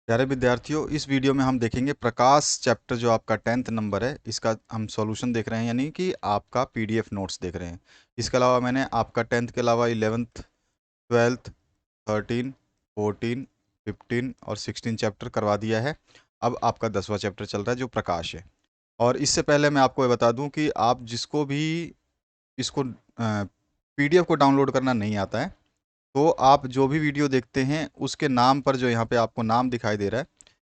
प्यारे विद्यार्थियों, इस वीडियो में हम देखेंगे प्रकाश चैप्टर जो आपका 10th नंबर है, इसका हम सॉल्यूशन देख रहे हैं, यानी कि आपका पीडीएफ नोट्स देख रहे हैं। इसके अलावा मैंने आपका 10th के अलावा 11th, 12th, 13, 14, 15 और 16 चैप्टर करवा दिया है। अब आपका 10वां चैप्टर चल रहा है जो प्रकाश है। और इससे पहले मैं आपको ये बता दूं कि आप जिसको भी इसको पीडीएफ को डाउनलोड करना नहीं आता है, तो आप जो भी वीडियो देखते हैं उसके नाम पर जो यहाँ पे आपको नाम दिखाई दे रहा है,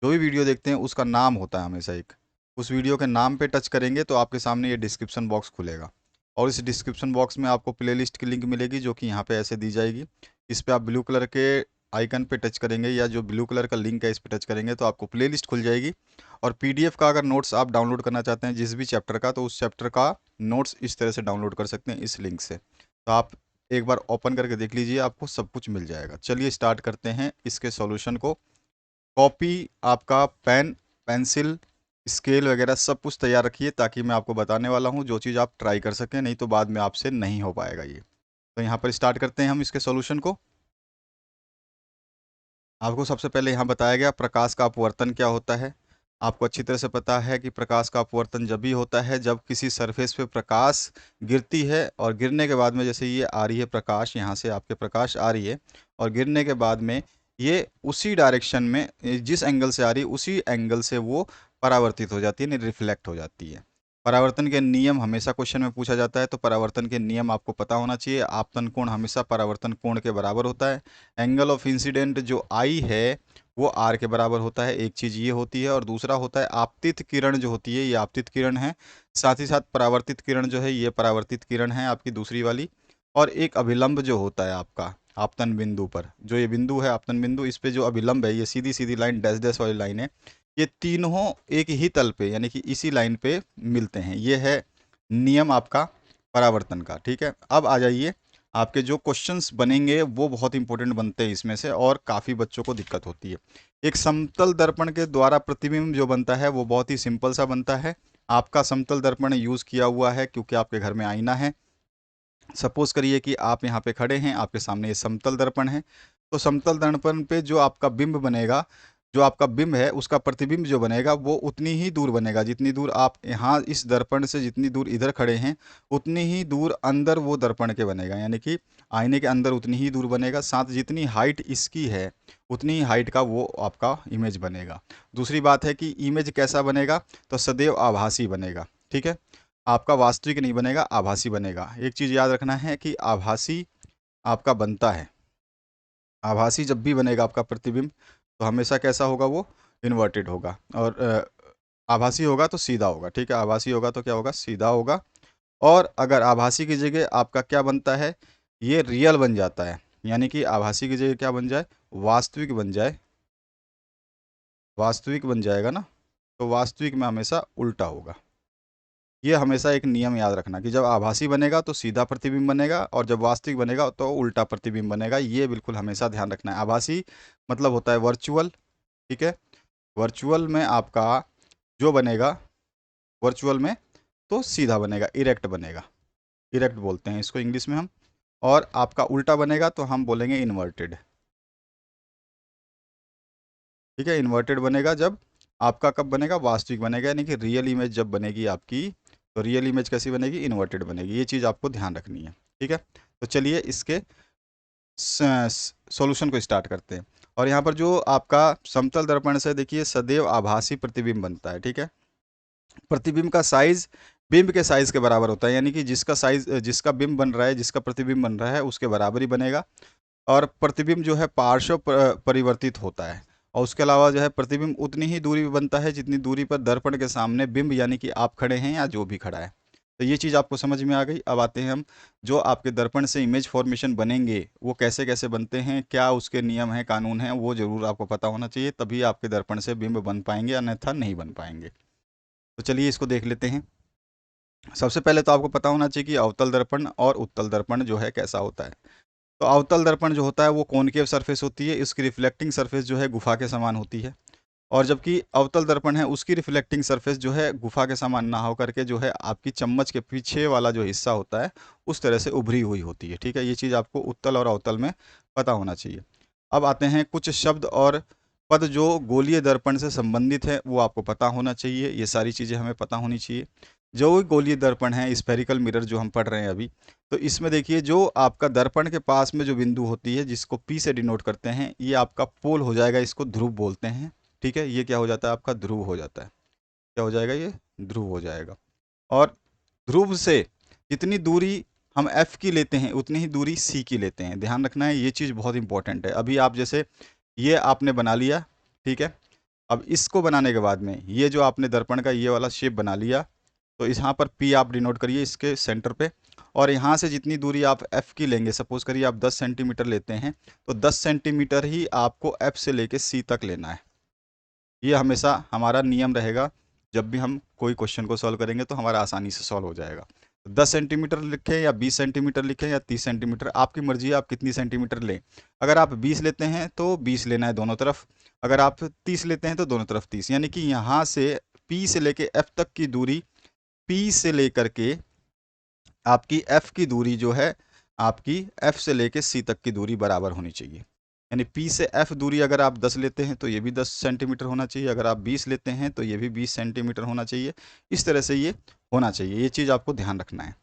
जो भी वीडियो देखते हैं उसका नाम होता है हमेशा एक। उस वीडियो के नाम पे टच करेंगे तो आपके सामने ये डिस्क्रिप्शन बॉक्स खुलेगा, और इस डिस्क्रिप्शन बॉक्स में आपको प्लेलिस्ट की लिंक मिलेगी जो कि यहाँ पे ऐसे दी जाएगी। इस पे आप ब्लू कलर के आइकन पे टच करेंगे या जो ब्लू कलर का लिंक है इस पे टच करेंगे तो आपको प्लेलिस्ट खुल जाएगी। और पीडीएफ का अगर नोट्स आप डाउनलोड करना चाहते हैं जिस भी चैप्टर का, तो उस चैप्टर का नोट्स इस तरह से डाउनलोड कर सकते हैं इस लिंक से। तो आप एक बार ओपन करके देख लीजिए, आपको सब कुछ मिल जाएगा। चलिए स्टार्ट करते हैं इसके सॉल्यूशन को। कॉपी, आपका पेन, पेंसिल, स्केल वगैरह सब कुछ तैयार रखिए, ताकि मैं आपको बताने वाला हूँ जो चीज़ आप ट्राई कर सकें, नहीं तो बाद में आपसे नहीं हो पाएगा ये। तो यहाँ पर स्टार्ट करते हैं हम इसके सॉल्यूशन को। आपको सबसे पहले यहाँ बताया गया प्रकाश का अपवर्तन क्या होता है। आपको अच्छी तरह से पता है कि प्रकाश का अपवर्तन जब भी होता है जब किसी सरफेस पे प्रकाश गिरती है, और गिरने के बाद में जैसे ये आ रही है प्रकाश, यहाँ से आपके प्रकाश आ रही है, और गिरने के बाद में ये उसी डायरेक्शन में जिस एंगल से आ रही है उसी एंगल से वो परावर्तित हो जाती है, यानी रिफ्लेक्ट हो जाती है। परावर्तन के नियम हमेशा क्वेश्चन में पूछा जाता है, तो परावर्तन के नियम आपको पता होना चाहिए। आपतन कोण हमेशा परावर्तन कोण के बराबर होता है। एंगल ऑफ इंसिडेंट जो आई है वो आर के बराबर होता है, एक चीज़ ये होती है। और दूसरा होता है आपतित किरण जो होती है, ये आपतित किरण है। साथ ही साथ परावर्तित किरण जो है ये परावर्तित किरण है आपकी दूसरी वाली। और एक अभिलंब जो होता है आपका आपतन बिंदु पर, जो ये बिंदु है आपतन बिंदु, इस पे जो अभिलंब है, ये सीधी सीधी लाइन डैश डैश वाली लाइन है, ये तीनों एक ही तल पे यानी कि इसी लाइन पे मिलते हैं। ये है नियम आपका परावर्तन का। ठीक है, अब आ जाइए, आपके जो क्वेश्चंस बनेंगे वो बहुत इंपॉर्टेंट बनते हैं इसमें से, और काफ़ी बच्चों को दिक्कत होती है। एक समतल दर्पण के द्वारा प्रतिबिंब जो बनता है वो बहुत ही सिंपल सा बनता है। आपका समतल दर्पण यूज़ किया हुआ है क्योंकि आपके घर में आईना है। सपोज करिए कि आप यहाँ पे खड़े हैं, आपके सामने ये समतल दर्पण है। तो समतल दर्पण पे जो आपका बिंब बनेगा, जो आपका बिंब है उसका प्रतिबिंब जो बनेगा वो उतनी ही दूर बनेगा जितनी दूर आप यहाँ इस दर्पण से जितनी दूर इधर खड़े हैं उतनी ही दूर अंदर वो दर्पण के बनेगा, यानी कि आईने के अंदर उतनी ही दूर बनेगा। साथ जितनी हाइट इसकी है उतनी ही हाइट का वो आपका इमेज बनेगा। दूसरी बात है कि इमेज कैसा बनेगा, तो सदैव आभासी बनेगा। ठीक है, आपका वास्तविक नहीं बनेगा, आभासी बनेगा। एक चीज़ याद रखना है कि आभासी आपका बनता है, आभासी जब भी बनेगा आपका प्रतिबिंब तो हमेशा कैसा होगा, वो इन्वर्टेड होगा। और आभासी होगा तो सीधा होगा। ठीक है, आभासी होगा तो क्या होगा, सीधा होगा। और अगर आभासी की जगह आपका क्या बनता है, ये रियल बन जाता है, यानी कि आभासी की जगह क्या बन जाए, वास्तविक बन जाए, वास्तविक बन जाएगा ना, तो वास्तविक में हमेशा उल्टा होगा। ये हमेशा एक नियम याद रखना कि जब आभासी बनेगा तो सीधा प्रतिबिंब बनेगा, और जब वास्तविक बनेगा तो उल्टा प्रतिबिंब बनेगा। ये बिल्कुल हमेशा ध्यान रखना है। आभासी मतलब होता है वर्चुअल। ठीक है, वर्चुअल में आपका जो बनेगा, वर्चुअल में तो सीधा बनेगा, इरेक्ट बनेगा, इरेक्ट बोलते हैं इसको इंग्लिश में हम। और आपका उल्टा बनेगा तो हम बोलेंगे इन्वर्टेड। ठीक है, इन्वर्टेड बनेगा जब आपका, कब बनेगा, वास्तविक बनेगा, यानी कि रियल इमेज जब बनेगी आपकी, तो रियल इमेज कैसी बनेगी, इन्वर्टेड बनेगी। ये चीज़ आपको ध्यान रखनी है। ठीक है, तो चलिए इसके सॉल्यूशन को स्टार्ट करते हैं। और यहाँ पर जो आपका समतल दर्पण से देखिए सदैव आभासी प्रतिबिंब बनता है। ठीक है, प्रतिबिंब का साइज बिंब के साइज के बराबर होता है, यानी कि जिसका साइज, जिसका बिंब बन रहा है, जिसका प्रतिबिंब बन रहा है उसके बराबर ही बनेगा। और प्रतिबिंब जो है पार्श्व परिवर्तित होता है। और उसके अलावा जो है प्रतिबिंब उतनी ही दूरी पे बनता है जितनी दूरी पर दर्पण के सामने बिंब यानी कि आप खड़े हैं या जो भी खड़ा है। तो ये चीज़ आपको समझ में आ गई। अब आते हैं हम, जो आपके दर्पण से इमेज फॉर्मेशन बनेंगे वो कैसे कैसे बनते हैं, क्या उसके नियम हैं, कानून हैं, वो ज़रूर आपको पता होना चाहिए, तभी आपके दर्पण से बिंब बन पाएंगे, अन्यथा नहीं बन पाएंगे। तो चलिए इसको देख लेते हैं। सबसे पहले तो आपको पता होना चाहिए कि अवतल दर्पण और उत्तल दर्पण जो है कैसा होता है। तो अवतल दर्पण जो होता है वो कॉनकेव सरफेस होती है, इसकी रिफ्लेक्टिंग सरफेस जो है गुफा के समान होती है। और जबकि अवतल दर्पण है उसकी रिफ्लेक्टिंग सरफेस जो है गुफा के समान ना होकर के जो है आपकी चम्मच के पीछे वाला जो हिस्सा होता है उस तरह से उभरी हुई होती है। ठीक है, ये चीज़ आपको उत्तल और अवतल में पता होना चाहिए। अब आते हैं कुछ शब्द और पद जो गोलीय दर्पण से संबंधित है वो आपको पता होना चाहिए, ये सारी चीज़ें हमें पता होनी चाहिए। जो गोलीय दर्पण है, स्फेरिकल मिरर जो हम पढ़ रहे हैं अभी, तो इसमें देखिए जो आपका दर्पण के पास में जो बिंदु होती है जिसको पी से डिनोट करते हैं, ये आपका पोल हो जाएगा, इसको ध्रुव बोलते हैं। ठीक है, ये क्या हो जाता है, आपका ध्रुव हो जाता है। क्या हो जाएगा, ये ध्रुव हो जाएगा। और ध्रुव से जितनी दूरी हम एफ की लेते हैं उतनी ही दूरी सी की लेते हैं। ध्यान रखना है, ये चीज़ बहुत इंपॉर्टेंट है। अभी आप जैसे ये आपने बना लिया, ठीक है। अब इसको बनाने के बाद में ये जो आपने दर्पण का ये वाला शेप बना लिया, तो इस यहाँ पर पी आप डिनोट करिए इसके सेंटर पे। और यहाँ से जितनी दूरी आप एफ की लेंगे, सपोज करिए आप 10 सेंटीमीटर लेते हैं, तो 10 सेंटीमीटर ही आपको एफ से लेके सी तक लेना है। ये हमेशा हमारा नियम रहेगा। जब भी हम कोई क्वेश्चन को सॉल्व करेंगे तो हमारा आसानी से सॉल्व हो जाएगा। 10 सेंटीमीटर लिखें या 20 सेंटीमीटर लिखें या 30 सेंटीमीटर, आपकी मर्जी है आप कितनी सेंटीमीटर लें। अगर आप 20 लेते हैं तो 20 लेना है दोनों तरफ, अगर आप 30 लेते हैं तो दोनों तरफ 30। यानी कि यहाँ से पी से लेके एफ तक की दूरी, पी से लेकर के आपकी एफ की दूरी जो है, आपकी एफ से लेके सी तक की दूरी बराबर होनी चाहिए। यानी पी से एफ दूरी अगर आप 10 लेते हैं तो ये भी 10 सेंटीमीटर होना चाहिए, अगर आप 20 लेते हैं तो ये भी 20 सेंटीमीटर होना चाहिए। इस तरह से ये होना चाहिए, ये चीज़ आपको ध्यान रखना है।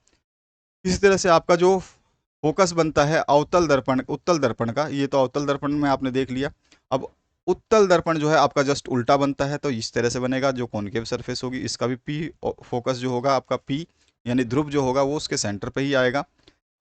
इसी तरह से आपका जो फोकस बनता है अवतल दर्पण, उत्तल दर्पण का, ये तो अवतल दर्पण में आपने देख लिया। अब उत्तल दर्पण जो है आपका जस्ट उल्टा बनता है, तो इस तरह से बनेगा। जो कॉनकेव सरफेस होगी इसका भी पी फोकस जो होगा आपका पी, यानी ध्रुव जो होगा वो उसके सेंटर पे ही आएगा।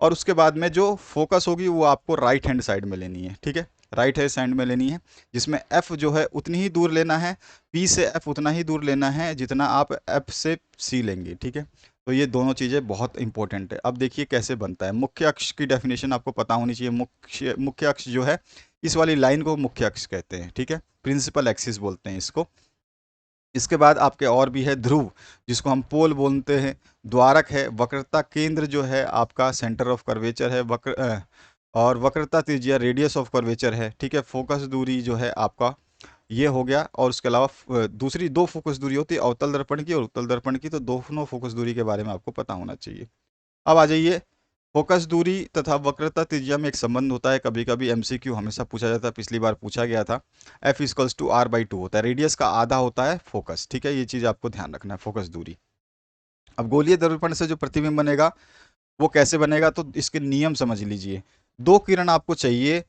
और उसके बाद में जो फोकस होगी वो आपको राइट हैंड साइड में लेनी है, ठीक है, राइट हैंड साइड में लेनी है, जिसमें एफ जो है उतनी ही दूर लेना है, पी से एफ उतना ही दूर लेना है जितना आप एफ से सी लेंगे। ठीक है, तो ये दोनों चीज़ें बहुत इंपॉर्टेंट है। अब देखिए कैसे बनता है। मुख्य अक्ष की डेफिनेशन आपको पता होनी चाहिए। मुख्य अक्ष जो है, इस वाली लाइन को मुख्य अक्ष कहते हैं, ठीक है, प्रिंसिपल एक्सिस बोलते हैं इसको। इसके बाद आपके और भी है ध्रुव, जिसको हम पोल बोलते हैं, द्वारक है, वक्रता केंद्र जो है आपका सेंटर ऑफ कर्वेचर है, और वक्रता त्रिज्या रेडियस ऑफ कर्वेचर है। ठीक है, फोकस दूरी जो है आपका ये हो गया। और उसके अलावा दूसरी दो फोकस दूरी होती है अवतल दर्पण की और उत्तल दर्पण की, तो दोनों फोकस दूरी के बारे में आपको पता होना चाहिए। अब आ जाइए, फोकस दूरी तथा वक्रता त्रिज्या में एक संबंध होता है। कभी कभी एमसीक्यू हमेशा पूछा जाता है, पिछली बार पूछा गया था। F equals to R by two होता है, रेडियस का आधा होता है फोकस। ठीक है, ये चीज़ आपको ध्यान रखना है, फोकस दूरी। अब गोलीय दर्पण से जो प्रतिबिंब बनेगा वो कैसे बनेगा, तो इसके नियम समझ लीजिए। दो किरण आपको चाहिए।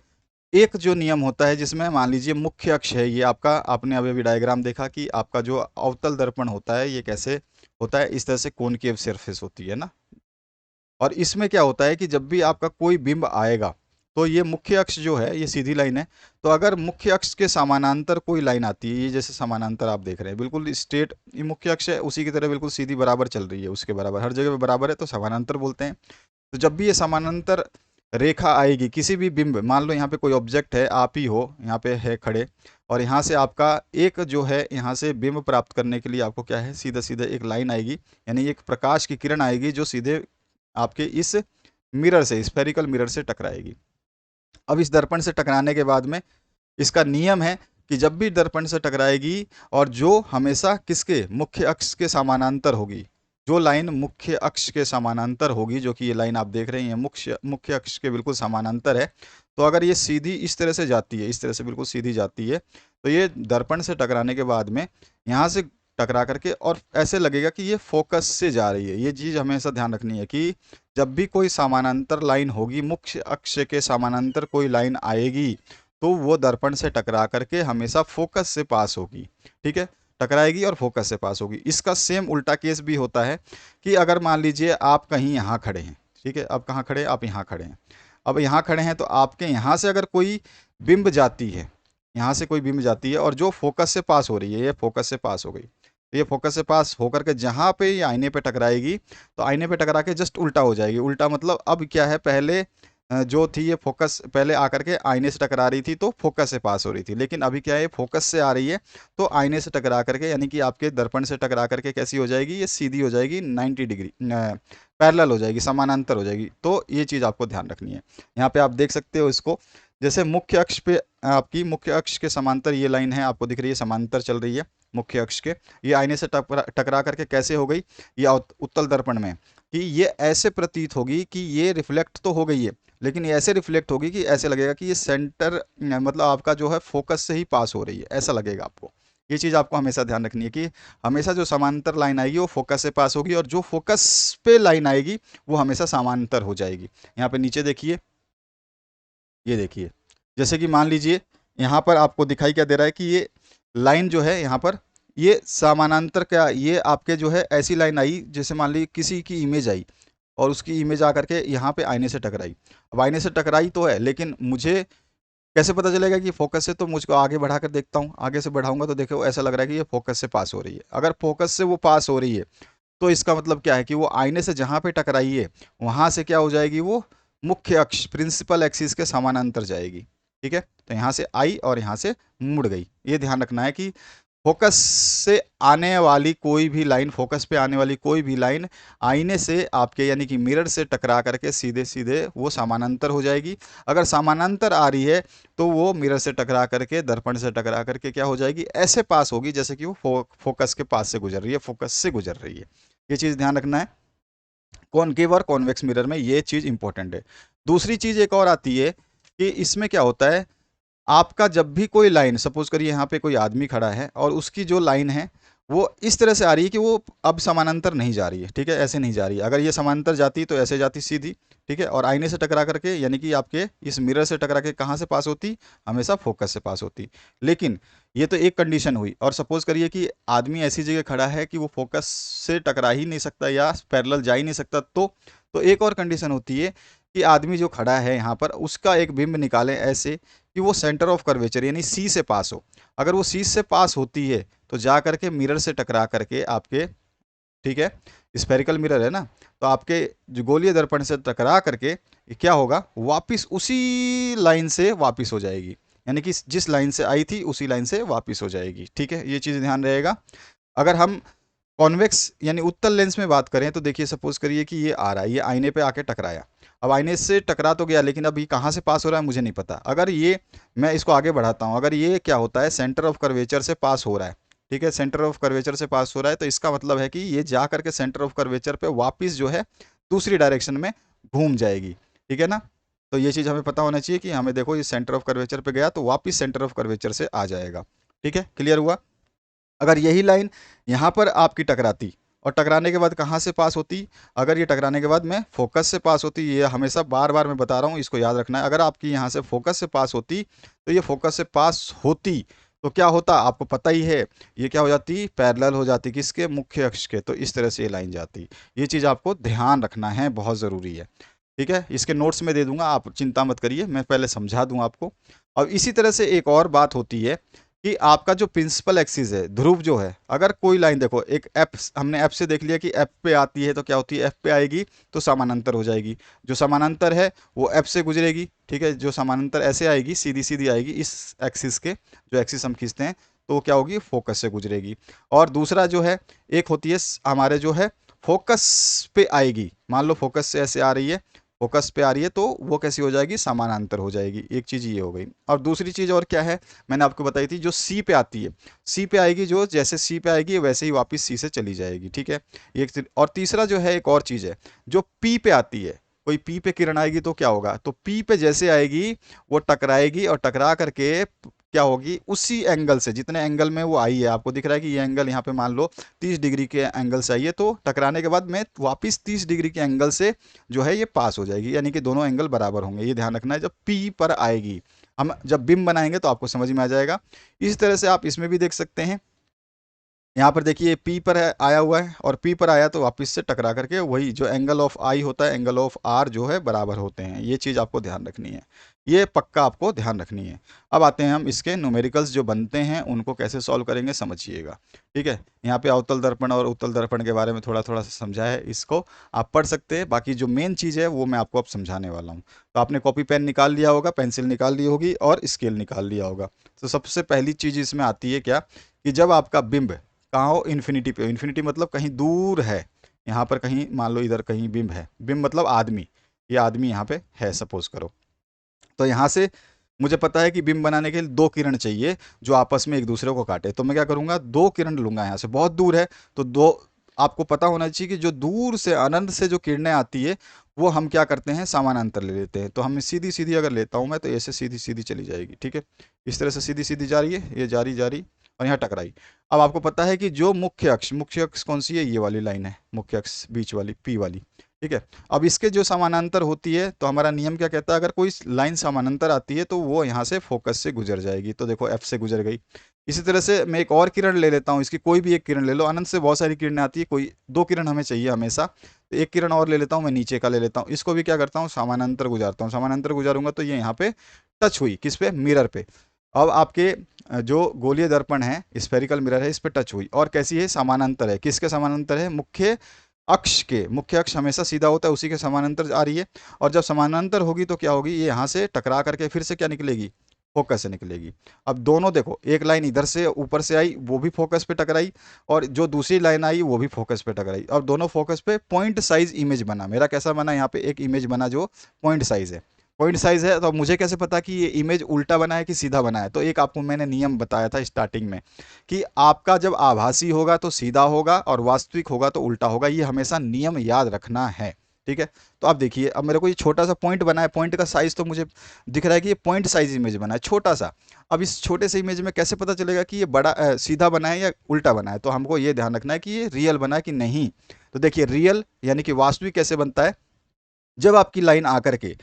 एक जो नियम होता है जिसमें मान लीजिए मुख्य अक्ष है, ये आपका, आपने अभी अभी डायग्राम देखा कि आपका जो अवतल दर्पण होता है ये कैसे होता है, इस तरह से कॉनकेव सरफेस होती है ना। और इसमें क्या होता है कि जब भी आपका कोई बिंब आएगा तो ये मुख्य अक्ष जो है ये सीधी लाइन है। तो अगर मुख्य अक्ष के समानांतर कोई लाइन आती है, ये जैसे समानांतर आप देख रहे हैं बिल्कुल स्ट्रेट, ये मुख्य अक्ष है उसी की तरह बिल्कुल सीधी बराबर चल रही है, उसके बराबर हर जगह पे बराबर है, तो समानांतर बोलते हैं। तो जब भी ये समानांतर रेखा आएगी किसी भी बिंब, मान लो यहाँ पे कोई ऑब्जेक्ट है, आप ही हो यहाँ पे है खड़े, और यहाँ से आपका एक जो है यहाँ से बिंब प्राप्त करने के लिए आपको क्या है, सीधा सीधा एक लाइन आएगी, यानी एक प्रकाश की किरण आएगी जो सीधे आपके इस मिरर से, स्फेरिकल मिरर से टकराएगी। अब इस दर्पण से टकराने के बाद में इसका नियम है कि जब भी दर्पण से टकराएगी और जो हमेशा किसके, मुख्य अक्ष के समानांतर होगी, जो लाइन मुख्य अक्ष के समानांतर होगी, जो कि ये लाइन आप देख रहे हैं मुख्य अक्ष के बिल्कुल समानांतर है, तो अगर ये सीधी इस तरह से जाती है, इस तरह से बिल्कुल सीधी जाती है, तो ये दर्पण से टकराने के बाद में यहाँ से टकरा करके और ऐसे लगेगा कि ये फोकस से जा रही है। ये चीज़ हमेशा ध्यान रखनी है कि जब भी कोई समानांतर लाइन होगी, मुख्य अक्ष के समानांतर कोई लाइन आएगी, तो वो दर्पण से टकरा करके हमेशा फोकस से पास होगी। ठीक है, टकराएगी और फोकस से पास होगी। इसका सेम उल्टा केस भी होता है कि अगर मान लीजिए आप कहीं यहाँ खड़े हैं, ठीक है, अब कहाँ खड़े हैं, आप यहाँ खड़े हैं। अब यहाँ खड़े हैं तो आपके यहाँ से अगर कोई बिंब जाती है, यहाँ से कोई बिंब जाती है और जो फोकस से पास हो रही है, ये फोकस से पास हो गई, तो ये फोकस से पास होकर के जहाँ पे ये आईने पे टकराएगी, तो आईने पे टकरा के जस्ट उल्टा हो जाएगी। उल्टा मतलब अब क्या है, पहले जो थी ये फोकस पहले आकर के आईने से टकरा रही थी तो फोकस से पास हो रही थी, लेकिन अभी क्या है, फोकस से आ रही है तो आईने से टकरा करके, यानी कि आपके दर्पण से टकरा करके कैसी हो जाएगी, ये सीधी हो जाएगी, 90 डिग्री पैरेलल हो जाएगी, समानांतर हो जाएगी। तो ये चीज़ आपको ध्यान रखनी है। यहाँ पे आप देख सकते हो इसको, जैसे मुख्य अक्ष पे आपकी मुख्य अक्ष के समांतर ये लाइन है, आपको दिख रही है, समांतर चल रही है मुख्य अक्ष के। ये आईने से टकरा करके कैसे हो गई, ये उत्तल दर्पण में कि ये ऐसे प्रतीत होगी कि ये रिफ्लेक्ट तो हो गई है, लेकिन ये ऐसे रिफ्लेक्ट होगी कि ऐसे लगेगा कि ये सेंटर मतलब आपका जो है फोकस से ही पास हो रही है, ऐसा लगेगा आपको। ये चीज़ आपको हमेशा ध्यान रखनी है कि हमेशा जो समांतर लाइन आएगी वो फोकस से पास होगी, और जो फोकस पे लाइन आएगी वो हमेशा समांतर हो जाएगी। यहाँ पे नीचे देखिए, ये देखिए, जैसे कि मान लीजिए यहाँ पर आपको दिखाई क्या दे रहा है कि ये लाइन जो है यहाँ पर ये समानांतर, क्या ये आपके जो है ऐसी लाइन आई, जैसे मान लीजिए किसी की इमेज आई और उसकी इमेज आकर के यहाँ पे आईने से टकराई। अब आईने से टकराई तो है, लेकिन मुझे कैसे पता चलेगा कि फोकस से? तो मुझको आगे बढ़ाकर देखता हूँ, आगे से बढ़ाऊंगा तो देखो ऐसा लग रहा है कि ये फोकस से पास हो रही है। अगर फोकस से वो पास हो रही है तो इसका मतलब क्या है कि वो आईने से जहाँ पे टकराई है वहाँ से क्या हो जाएगी, वो मुख्य अक्ष प्रिंसिपल एक्सिस के समानांतर जाएगी। ठीक है, तो यहाँ से आई और यहाँ से मुड़ गई। ये ध्यान रखना है कि फोकस से आने वाली कोई भी लाइन, फोकस पे आने वाली कोई भी लाइन आईने से आपके यानी कि मिरर से टकरा करके सीधे सीधे वो समानांतर हो जाएगी। अगर समानांतर आ रही है तो वो मिरर से टकरा करके, दर्पण से टकरा करके क्या हो जाएगी, ऐसे पास होगी जैसे कि वो फोकस के पास से गुजर रही है, फोकस से गुजर रही है। ये चीज़ ध्यान रखना है कॉनकेव और कॉन्वेक्स मिरर में, ये चीज़ इंपॉर्टेंट है। दूसरी चीज़ एक और आती है कि इसमें क्या होता है, आपका जब भी कोई लाइन, सपोज करिए यहाँ पे कोई आदमी खड़ा है और उसकी जो लाइन है वो इस तरह से आ रही है कि वो अब समानांतर नहीं जा रही है। ठीक है, ऐसे नहीं जा रही है। अगर ये समानांतर जाती तो ऐसे जाती सीधी। ठीक है, और आईने से टकरा करके यानी कि आपके इस मिरर से टकरा के कहाँ से पास होती, हमेशा फोकस से पास होती। लेकिन ये तो एक कंडीशन हुई, और सपोज करिए कि आदमी ऐसी जगह खड़ा है कि वो फोकस से टकरा ही नहीं सकता या पैरेलल जा ही नहीं सकता, तो एक और कंडीशन होती है कि आदमी जो खड़ा है यहाँ पर उसका एक बिंब निकालें ऐसे कि वो सेंटर ऑफ कर्वेचर यानी सी से पास हो। अगर वो सी से पास होती है तो जा करके मिरर से टकरा करके आपके, ठीक है, स्फेरिकल मिरर है ना, तो आपके जो गोलीय दर्पण से टकरा करके ये क्या होगा, वापिस उसी लाइन से वापिस हो जाएगी, यानी कि जिस लाइन से आई थी उसी लाइन से वापिस हो जाएगी। ठीक है, ये चीज़ ध्यान रहेगा। अगर हम कॉन्वेक्स यानी उत्तल लेंस में बात करें तो देखिए, सपोज करिए कि ये आ रहा है, ये आईने पे आके टकराया। अब आईने से टकरा तो गया, लेकिन अब ये कहाँ से पास हो रहा है मुझे नहीं पता। अगर ये, मैं इसको आगे बढ़ाता हूँ, अगर ये क्या होता है सेंटर ऑफ कर्वेचर से पास हो रहा है, ठीक है, सेंटर ऑफ कर्वेचर से पास हो रहा है, तो इसका मतलब है कि ये जा करके सेंटर ऑफ कर्वेचर पे वापिस जो है दूसरी डायरेक्शन में घूम जाएगी। ठीक है ना, तो ये चीज़ हमें पता होना चाहिए कि हमें देखो ये सेंटर ऑफ कर्वेचर पे गया तो वापिस सेंटर ऑफ कर्वेचर से आ जाएगा। ठीक है, क्लियर हुआ। अगर यही लाइन यहाँ पर आपकी टकराती और टकराने के बाद कहाँ से पास होती, अगर ये टकराने के बाद में फोकस से पास होती, ये हमेशा बार बार मैं बता रहा हूँ, इसको याद रखना है। अगर आपकी यहाँ से फोकस से पास होती तो ये फोकस से पास होती तो क्या होता आपको पता ही है, ये क्या हो जाती, पैरेलल हो जाती किसके, मुख्य अक्ष के। तो इस तरह से ये लाइन जाती। ये चीज़ आपको ध्यान रखना है, बहुत ज़रूरी है। ठीक है, इसके नोट्स में दे दूंगा, आप चिंता मत करिए, मैं पहले समझा दूँ आपको। और इसी तरह से एक और बात होती है कि आपका जो प्रिंसिपल एक्सिस है, ध्रुव जो है, अगर कोई लाइन देखो, एक एफ, हमने एफ से देख लिया कि एफ पे आती है तो क्या होती है, एफ पे आएगी तो समानांतर हो जाएगी। जो समानांतर है वो एफ से गुजरेगी। ठीक है, जो समानांतर ऐसे आएगी, सीधी सीधी आएगी इस एक्सिस के, जो एक्सिस हम खींचते हैं, तो क्या होगी, फोकस से गुजरेगी। और दूसरा जो है, एक होती है हमारे जो है फोकस पे आएगी, मान लो फोकस से ऐसे आ रही है, फोकस पे आ रही है तो वो कैसी हो जाएगी, समानांतर हो जाएगी। एक चीज़ ये हो गई। और दूसरी चीज़ और क्या है, मैंने आपको बताई थी, जो सी पे आती है, सी पे आएगी, जो जैसे सी पे आएगी वैसे ही वापस सी से चली जाएगी। ठीक है, और तीसरा जो है एक और चीज़ है, जो पी पे आती है, कोई पी पे किरण आएगी तो क्या होगा, तो पी पे जैसे आएगी वो टकराएगी और टकरा करके क्या होगी, उसी एंगल से, जितने एंगल में वो आई है, आपको दिख रहा है कि ये एंगल यहाँ पे मान लो 30 डिग्री के एंगल से आई है, तो टकराने के बाद में वापस 30 डिग्री के एंगल से जो है ये पास हो जाएगी, यानी कि दोनों एंगल बराबर होंगे। ये ध्यान रखना है, जब पी पर आएगी, हम जब बिंब बनाएंगे तो आपको समझ में आ जाएगा। इस तरह से आप इसमें भी देख सकते हैं। यहाँ पर देखिए पी पर आया हुआ है और पी पर आया तो वापस से टकरा करके वही जो एंगल ऑफ आई होता है, एंगल ऑफ आर जो है बराबर होते हैं। ये चीज़ आपको ध्यान रखनी है, ये पक्का आपको ध्यान रखनी है। अब आते हैं हम इसके न्यूमेरिकल्स जो बनते हैं उनको कैसे सॉल्व करेंगे, समझिएगा। ठीक है, यहाँ पे अवतल दर्पण और उत्तल दर्पण के बारे में थोड़ा थोड़ा सा समझा है, इसको आप पढ़ सकते हैं। बाकी जो मेन चीज़ है वो मैं आपको अब समझाने वाला हूँ। तो आपने कॉपी पेन निकाल लिया होगा, पेंसिल निकाल ली होगी और स्केल निकाल लिया होगा। तो सबसे पहली चीज़ इसमें आती है क्या, कि जब आपका बिंब कहाँ हो, इन्फिनिटी पे, इन्फिनिटी मतलब कहीं दूर है, यहाँ पर कहीं मान लो इधर कहीं बिंब है, बिंब मतलब आदमी, ये आदमी यहाँ पे है सपोज करो। तो यहाँ से मुझे पता है कि बिंब बनाने के लिए दो किरण चाहिए जो आपस में एक दूसरे को काटे, तो मैं क्या करूँगा, दो किरण लूंगा, यहाँ से बहुत दूर है तो दो आपको पता होना चाहिए कि जो दूर से अनंत से जो किरणें आती है वो हम क्या करते हैं, समानांतर ले लेते हैं। तो हम सीधी सीधी अगर लेता हूँ मैं तो ऐसे सीधी सीधी चली जाएगी, ठीक है। इस तरह से सीधी सीधी जा रही है, ये जारी जारी और यहाँ टकराई। अब आपको पता है कि जो मुख्य अक्ष कौन सी है, ये वाली लाइन है मुख्य अक्ष, बीच वाली पी वाली, ठीक है। अब इसके जो समानांतर होती है तो हमारा नियम क्या कहता है, अगर कोई लाइन समानांतर आती है तो वो यहाँ से फोकस से गुजर जाएगी। तो देखो एफ से गुजर गई। इसी तरह से मैं एक और किरण ले लेता हूँ, इसकी कोई भी एक किरण ले लो, अनंत से बहुत सारी किरणें आती है, कोई दो किरण हमें चाहिए हमेशा। तो एक किरण और ले लेता हूँ मैं, नीचे का ले लेता हूँ, इसको भी क्या करता हूँ, समानांतर गुजारता हूँ। समानांतर गुजारूंगा तो ये यहाँ पे टच हुई, किस पे, मिरर पे। अब आपके जो गोलीय दर्पण है, स्फेरिकल मिरर है, इस पे टच हुई और कैसी है, समानांतर है। किसके समानांतर है, मुख्य अक्ष के। मुख्य अक्ष हमेशा सीधा होता है, उसी के समानांतर आ रही है। और जब समानांतर होगी तो क्या होगी, ये यहाँ से टकरा करके फिर से क्या निकलेगी, फोकस से निकलेगी। अब दोनों देखो, एक लाइन इधर से ऊपर से आई, वो भी फोकस पे टकराई, और जो दूसरी लाइन आई वो भी फोकस पे टकराई, और दोनों फोकस पे पॉइंट साइज इमेज बना। मेरा कैसा बना, यहाँ पे एक इमेज बना जो पॉइंट साइज है। पॉइंट साइज है तो अब मुझे कैसे पता कि ये इमेज उल्टा बना है कि सीधा बना है। तो एक आपको मैंने नियम बताया था स्टार्टिंग में कि आपका जब आभासी होगा तो सीधा होगा और वास्तविक होगा तो उल्टा होगा। ये हमेशा नियम याद रखना है, ठीक है। तो अब देखिए, अब मेरे को ये छोटा सा पॉइंट बना है, पॉइंट का साइज तो मुझे दिख रहा है कि ये पॉइंट साइज इमेज बना है, छोटा सा। अब इस छोटे से इमेज में कैसे पता चलेगा कि ये बड़ा सीधा बना है या उल्टा बना है। तो हमको ये ध्यान रखना है कि ये रियल बना है कि नहीं। तो देखिए, रियल यानी कि वास्तविक कैसे बनता है, जब आपकी लाइन आकर के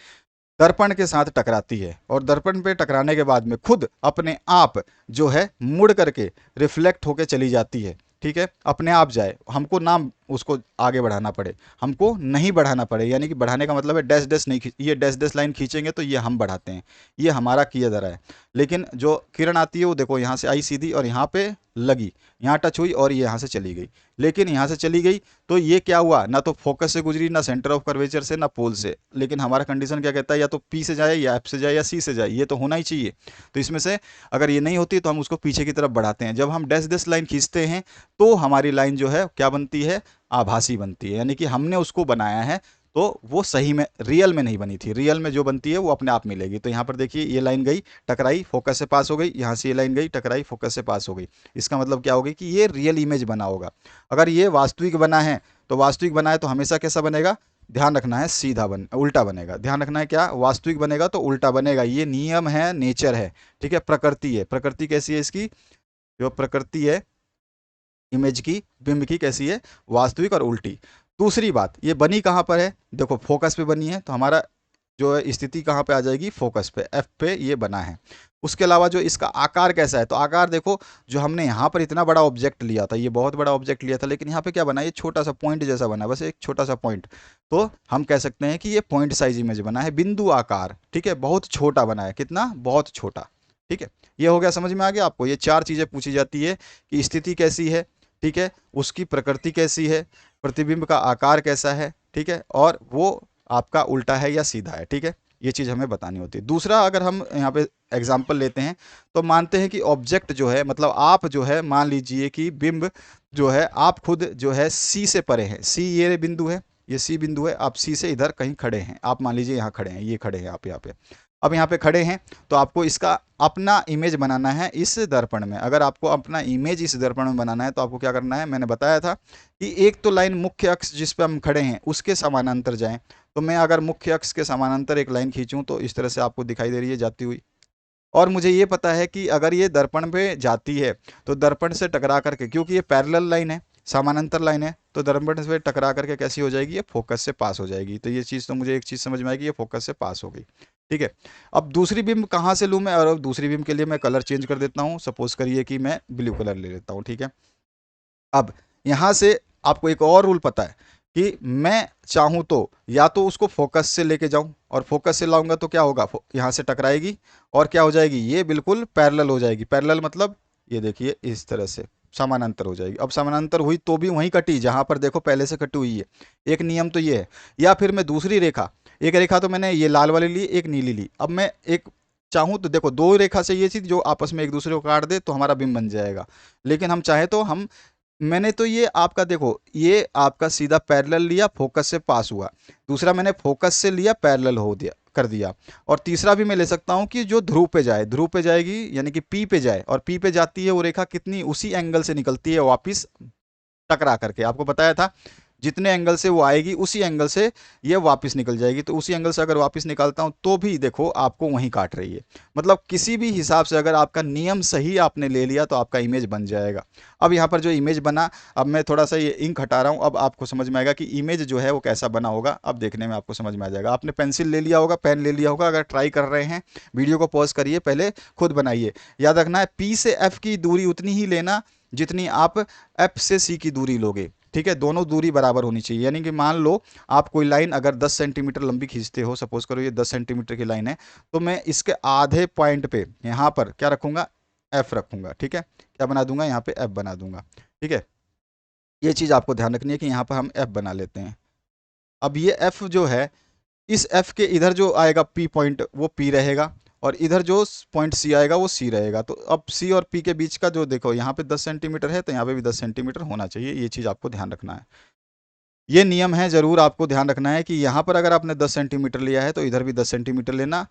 दर्पण के साथ टकराती है और दर्पण पे टकराने के बाद में खुद अपने आप जो है मुड़ करके रिफ्लेक्ट होके चली जाती है, ठीक है। अपने आप जाए, हमको ना उसको आगे बढ़ाना पड़े, हमको नहीं बढ़ाना पड़े। यानी कि बढ़ाने का मतलब है डैश डैश नहीं ये डैश डैश लाइन खींचेंगे तो ये हम बढ़ाते हैं, ये हमारा किया जा रहा है। लेकिन जो किरण आती है वो देखो यहाँ से आई सीधी और यहाँ पे लगी, यहाँ टच हुई और ये यहाँ से चली गई। लेकिन यहाँ से चली गई तो ये क्या हुआ, ना तो फोकस से गुजरी, ना सेंटर ऑफ कर्वेचर से, ना पोल से। लेकिन हमारा कंडीशन क्या कहता है, या तो पी से जाए, या एफ से जाए, या सी से जाए, ये तो होना ही चाहिए। तो इसमें से अगर ये नहीं होती तो हम उसको पीछे की तरफ बढ़ाते हैं। जब हम डैश डैश लाइन खींचते हैं तो हमारी लाइन जो है क्या बनती है, आभासी बनती है। यानी कि हमने उसको बनाया है तो वो सही में रियल में नहीं बनी थी। रियल में जो बनती है वो अपने आप मिलेगी। तो यहाँ पर देखिए, ये लाइन गई, टकराई, फोकस से पास हो गई, यहाँ से ये लाइन गई, टकराई, फोकस से पास हो गई। इसका मतलब क्या होगी कि ये रियल इमेज बना होगा। अगर ये वास्तविक बना है तो वास्तविक बना है तो हमेशा कैसा बनेगा, ध्यान रखना है, उल्टा बनेगा। ध्यान रखना है क्या, वास्तविक बनेगा तो उल्टा बनेगा। ये नियम है, नेचर है, ठीक है, प्रकृति है। प्रकृति कैसी है इसकी, जो प्रकृति है इमेज की, बिंब की, कैसी है, वास्तविक और उल्टी। दूसरी बात, ये बनी कहाँ पर है, देखो फोकस पे बनी है, तो हमारा जो है स्थिति कहाँ पे आ जाएगी, फोकस पे, एफ पे ये बना है। उसके अलावा जो इसका आकार कैसा है, तो आकार देखो, जो हमने यहाँ पर इतना बड़ा ऑब्जेक्ट लिया था, ये बहुत बड़ा ऑब्जेक्ट लिया था, लेकिन यहाँ पे क्या बना, ये छोटा सा पॉइंट जैसा बना, बस एक छोटा सा पॉइंट। तो हम कह सकते हैं कि ये पॉइंट साइज इमेज बना है, बिंदु आकार, ठीक है, बहुत छोटा बना है। कितना, बहुत छोटा, ठीक है। ये हो गया, समझ में आ गया आपको। ये चार चीजें पूछी जाती है कि स्थिति कैसी है, ठीक है, उसकी प्रकृति कैसी है, प्रतिबिंब का आकार कैसा है, ठीक है, और वो आपका उल्टा है या सीधा है, ठीक है। ये चीज़ हमें बतानी होती है। दूसरा, अगर हम यहाँ पे एग्जाम्पल लेते हैं तो मानते हैं कि ऑब्जेक्ट जो है, मतलब आप जो है, मान लीजिए कि बिंब जो है, आप खुद जो है सी से परे हैं। सी ये बिंदु है, ये सी बिंदु है, आप सी से इधर कहीं खड़े हैं। आप मान लीजिए यहाँ खड़े हैं, ये खड़े हैं आप यहाँ पे। अब यहाँ पे खड़े हैं तो आपको इसका अपना इमेज बनाना है इस दर्पण में। अगर आपको अपना इमेज इस दर्पण में बनाना है तो आपको क्या करना है, मैंने बताया था कि एक तो लाइन मुख्य अक्ष जिस पे हम खड़े हैं उसके समानांतर जाएं। तो मैं अगर मुख्य अक्ष के समानांतर एक लाइन खींचूं तो इस तरह से आपको दिखाई दे रही है जाती हुई। और मुझे ये पता है कि अगर ये दर्पण पे जाती है तो दर्पण से टकरा करके, क्योंकि ये पैरेलल लाइन है, समानांतर लाइन है, तो दर्पण से टकरा करके कैसी हो जाएगी, ये फोकस से पास हो जाएगी। तो ये चीज़ तो मुझे एक चीज़ समझ में आएगी, ये फोकस से पास हो गई, ठीक है। अब दूसरी बीम कहाँ से लूँ मैं, और अब दूसरी बीम के लिए मैं कलर चेंज कर देता हूँ। सपोज करिए कि मैं ब्लू कलर ले लेता हूँ, ठीक है। अब यहाँ से आपको एक और रूल पता है कि मैं चाहूँ तो या तो उसको फोकस से लेके जाऊँ, और फोकस से लाऊंगा तो क्या होगा, यहाँ से टकराएगी और क्या हो जाएगी, ये बिल्कुल पैरेलल हो जाएगी। पैरेलल मतलब ये देखिए इस तरह से समानांतर हो जाएगी। अब समानांतर हुई तो भी वहीं कटी जहाँ पर देखो पहले से कटी हुई है। एक नियम तो ये है। या फिर मैं दूसरी रेखा, एक रेखा तो मैंने ये लाल वाली ली, एक नीली ली। अब मैं एक चाहूँ तो देखो, दो रेखा से ये चीज़ जो आपस में एक दूसरे को काट दे तो हमारा बिंब बन जाएगा। लेकिन हम चाहे तो हम, मैंने तो ये आपका देखो, ये आपका सीधा पैरेलल लिया, फोकस से पास हुआ। दूसरा मैंने फोकस से लिया, पैरेलल हो दिया, कर दिया। और तीसरा भी मैं ले सकता हूँ कि जो ध्रुव पे जाए, ध्रुव पे जाएगी यानी कि पी पे जाए, और पी पे जाती है वो रेखा कितनी, उसी एंगल से निकलती है वापिस टकरा करके, आपको बताया था जितने एंगल से वो आएगी उसी एंगल से ये वापस निकल जाएगी। तो उसी एंगल से अगर वापस निकालता हूं तो भी देखो आपको वहीं काट रही है। मतलब किसी भी हिसाब से अगर आपका नियम सही आपने ले लिया तो आपका इमेज बन जाएगा। अब यहाँ पर जो इमेज बना, अब मैं थोड़ा सा ये इंक हटा रहा हूँ, अब आपको समझ में आएगा कि इमेज जो है वो कैसा बना होगा। अब देखने में आपको समझ में आ जाएगा। आपने पेंसिल ले लिया होगा, पेन ले लिया होगा, अगर ट्राई कर रहे हैं वीडियो को पॉज करिए, पहले खुद बनाइए। याद रखना है पी से एफ की दूरी उतनी ही लेना जितनी आप एफ से सी की दूरी लोगे। ठीक है, दोनों दूरी बराबर होनी चाहिए। यानी कि मान लो आप कोई लाइन अगर 10 सेंटीमीटर लंबी खींचते हो, सपोज करो ये 10 सेंटीमीटर की लाइन है, तो मैं इसके आधे पॉइंट पे यहाँ पर क्या रखूंगा, एफ रखूंगा। ठीक है, क्या बना दूंगा, यहाँ पे एफ बना दूंगा। ठीक है, ये चीज़ आपको ध्यान रखनी है कि यहाँ पर हम एफ बना लेते हैं। अब ये एफ जो है, इस एफ के इधर जो आएगा पी पॉइंट वो पी रहेगा, और इधर जो पॉइंट सी आएगा वो सी रहेगा। तो अब सी और पी के बीच का जो देखो यहाँ पे 10 सेंटीमीटर है, तो यहाँ पे भी 10 सेंटीमीटर होना चाहिए। ये चीज़ आपको ध्यान रखना है। ये नियम है, ज़रूर आपको ध्यान रखना है कि यहाँ पर अगर आपने 10 सेंटीमीटर लिया है तो इधर भी 10 सेंटीमीटर लेना।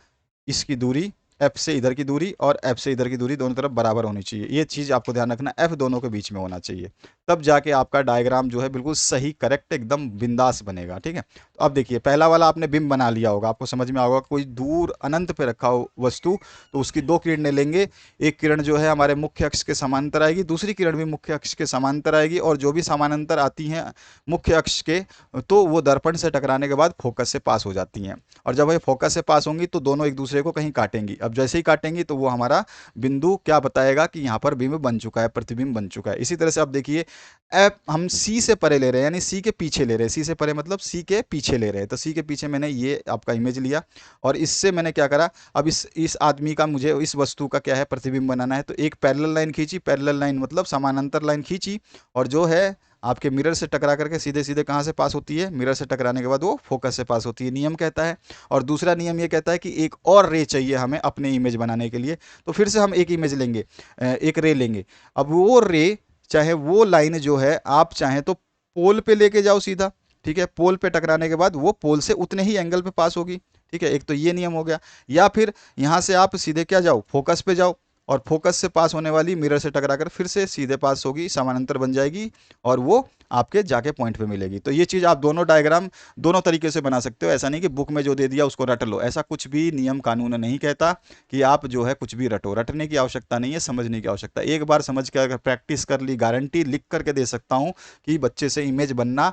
इसकी दूरी एफ से इधर की दूरी और एफ से इधर की दूरी दोनों तरफ बराबर होनी चाहिए। ये चीज़ आपको ध्यान रखना, एफ दोनों के बीच में होना चाहिए, तब जाके आपका डायग्राम जो है बिल्कुल सही करेक्ट एकदम बिंदास बनेगा। ठीक है, तो अब देखिए पहला वाला आपने बिंब बना लिया होगा, आपको समझ में होगा कोई दूर अनंत पे रखा हो वस्तु, तो उसकी दो किरणें लेंगे। एक किरण जो है हमारे मुख्य अक्ष के समांतर आएगी, दूसरी किरण भी मुख्य अक्ष के समांतर आएगी, और जो भी समानांतर आती हैं मुख्य अक्ष के, तो वो दर्पण से टकराने के बाद फोकस से पास हो जाती हैं। और जब ये फोकस से पास होंगी तो दोनों एक दूसरे को कहीं काटेंगी। अब जैसे ही काटेंगी तो वो हमारा बिंदु क्या बताएगा कि यहाँ पर बिंब बन चुका है, प्रतिबिंब बन चुका है। इसी तरह से अब देखिए एफ हम सी से परे ले रहे हैं, यानी सी के पीछे ले रहे हैं। सी से परे मतलब सी के पीछे ले रहे हैं, तो सी के पीछे मैंने ये आपका इमेज लिया, और इससे मैंने क्या करा, अब इस आदमी का मुझे इस वस्तु का क्या है प्रतिबिंब बनाना है। तो एक पैरेलल लाइन खींची, पैरेलल लाइन मतलब समानांतर लाइन खींची, और जो है आपके मिरर से टकरा करके सीधे सीधे कहाँ से पास होती है, मिरर से टकराने के बाद वो फोकस से पास होती है, नियम कहता है। और दूसरा नियम ये कहता है कि एक और रे चाहिए हमें अपने इमेज बनाने के लिए, तो फिर से हम एक इमेज लेंगे, एक रे लेंगे। अब वो रे चाहे वो लाइन जो है आप चाहें तो पोल पे लेके जाओ सीधा। ठीक है, पोल पे टकराने के बाद वो पोल से उतने ही एंगल पे पास होगी। ठीक है, एक तो ये नियम हो गया। या फिर यहाँ से आप सीधे क्या जाओ, फोकस पे जाओ, और फोकस से पास होने वाली मिरर से टकराकर फिर से सीधे पास होगी, समानांतर बन जाएगी, और वो आपके जाके पॉइंट पे मिलेगी। तो ये चीज़ आप दोनों डायग्राम दोनों तरीके से बना सकते हो। ऐसा नहीं कि बुक में जो दे दिया उसको रट लो, ऐसा कुछ भी नियम कानून नहीं कहता कि आप जो है कुछ भी रटो। रटने की आवश्यकता नहीं है, समझने की आवश्यकता। एक बार समझ के अगर प्रैक्टिस कर ली, गारंटी लिख करके दे सकता हूँ कि बच्चे से इमेज बनना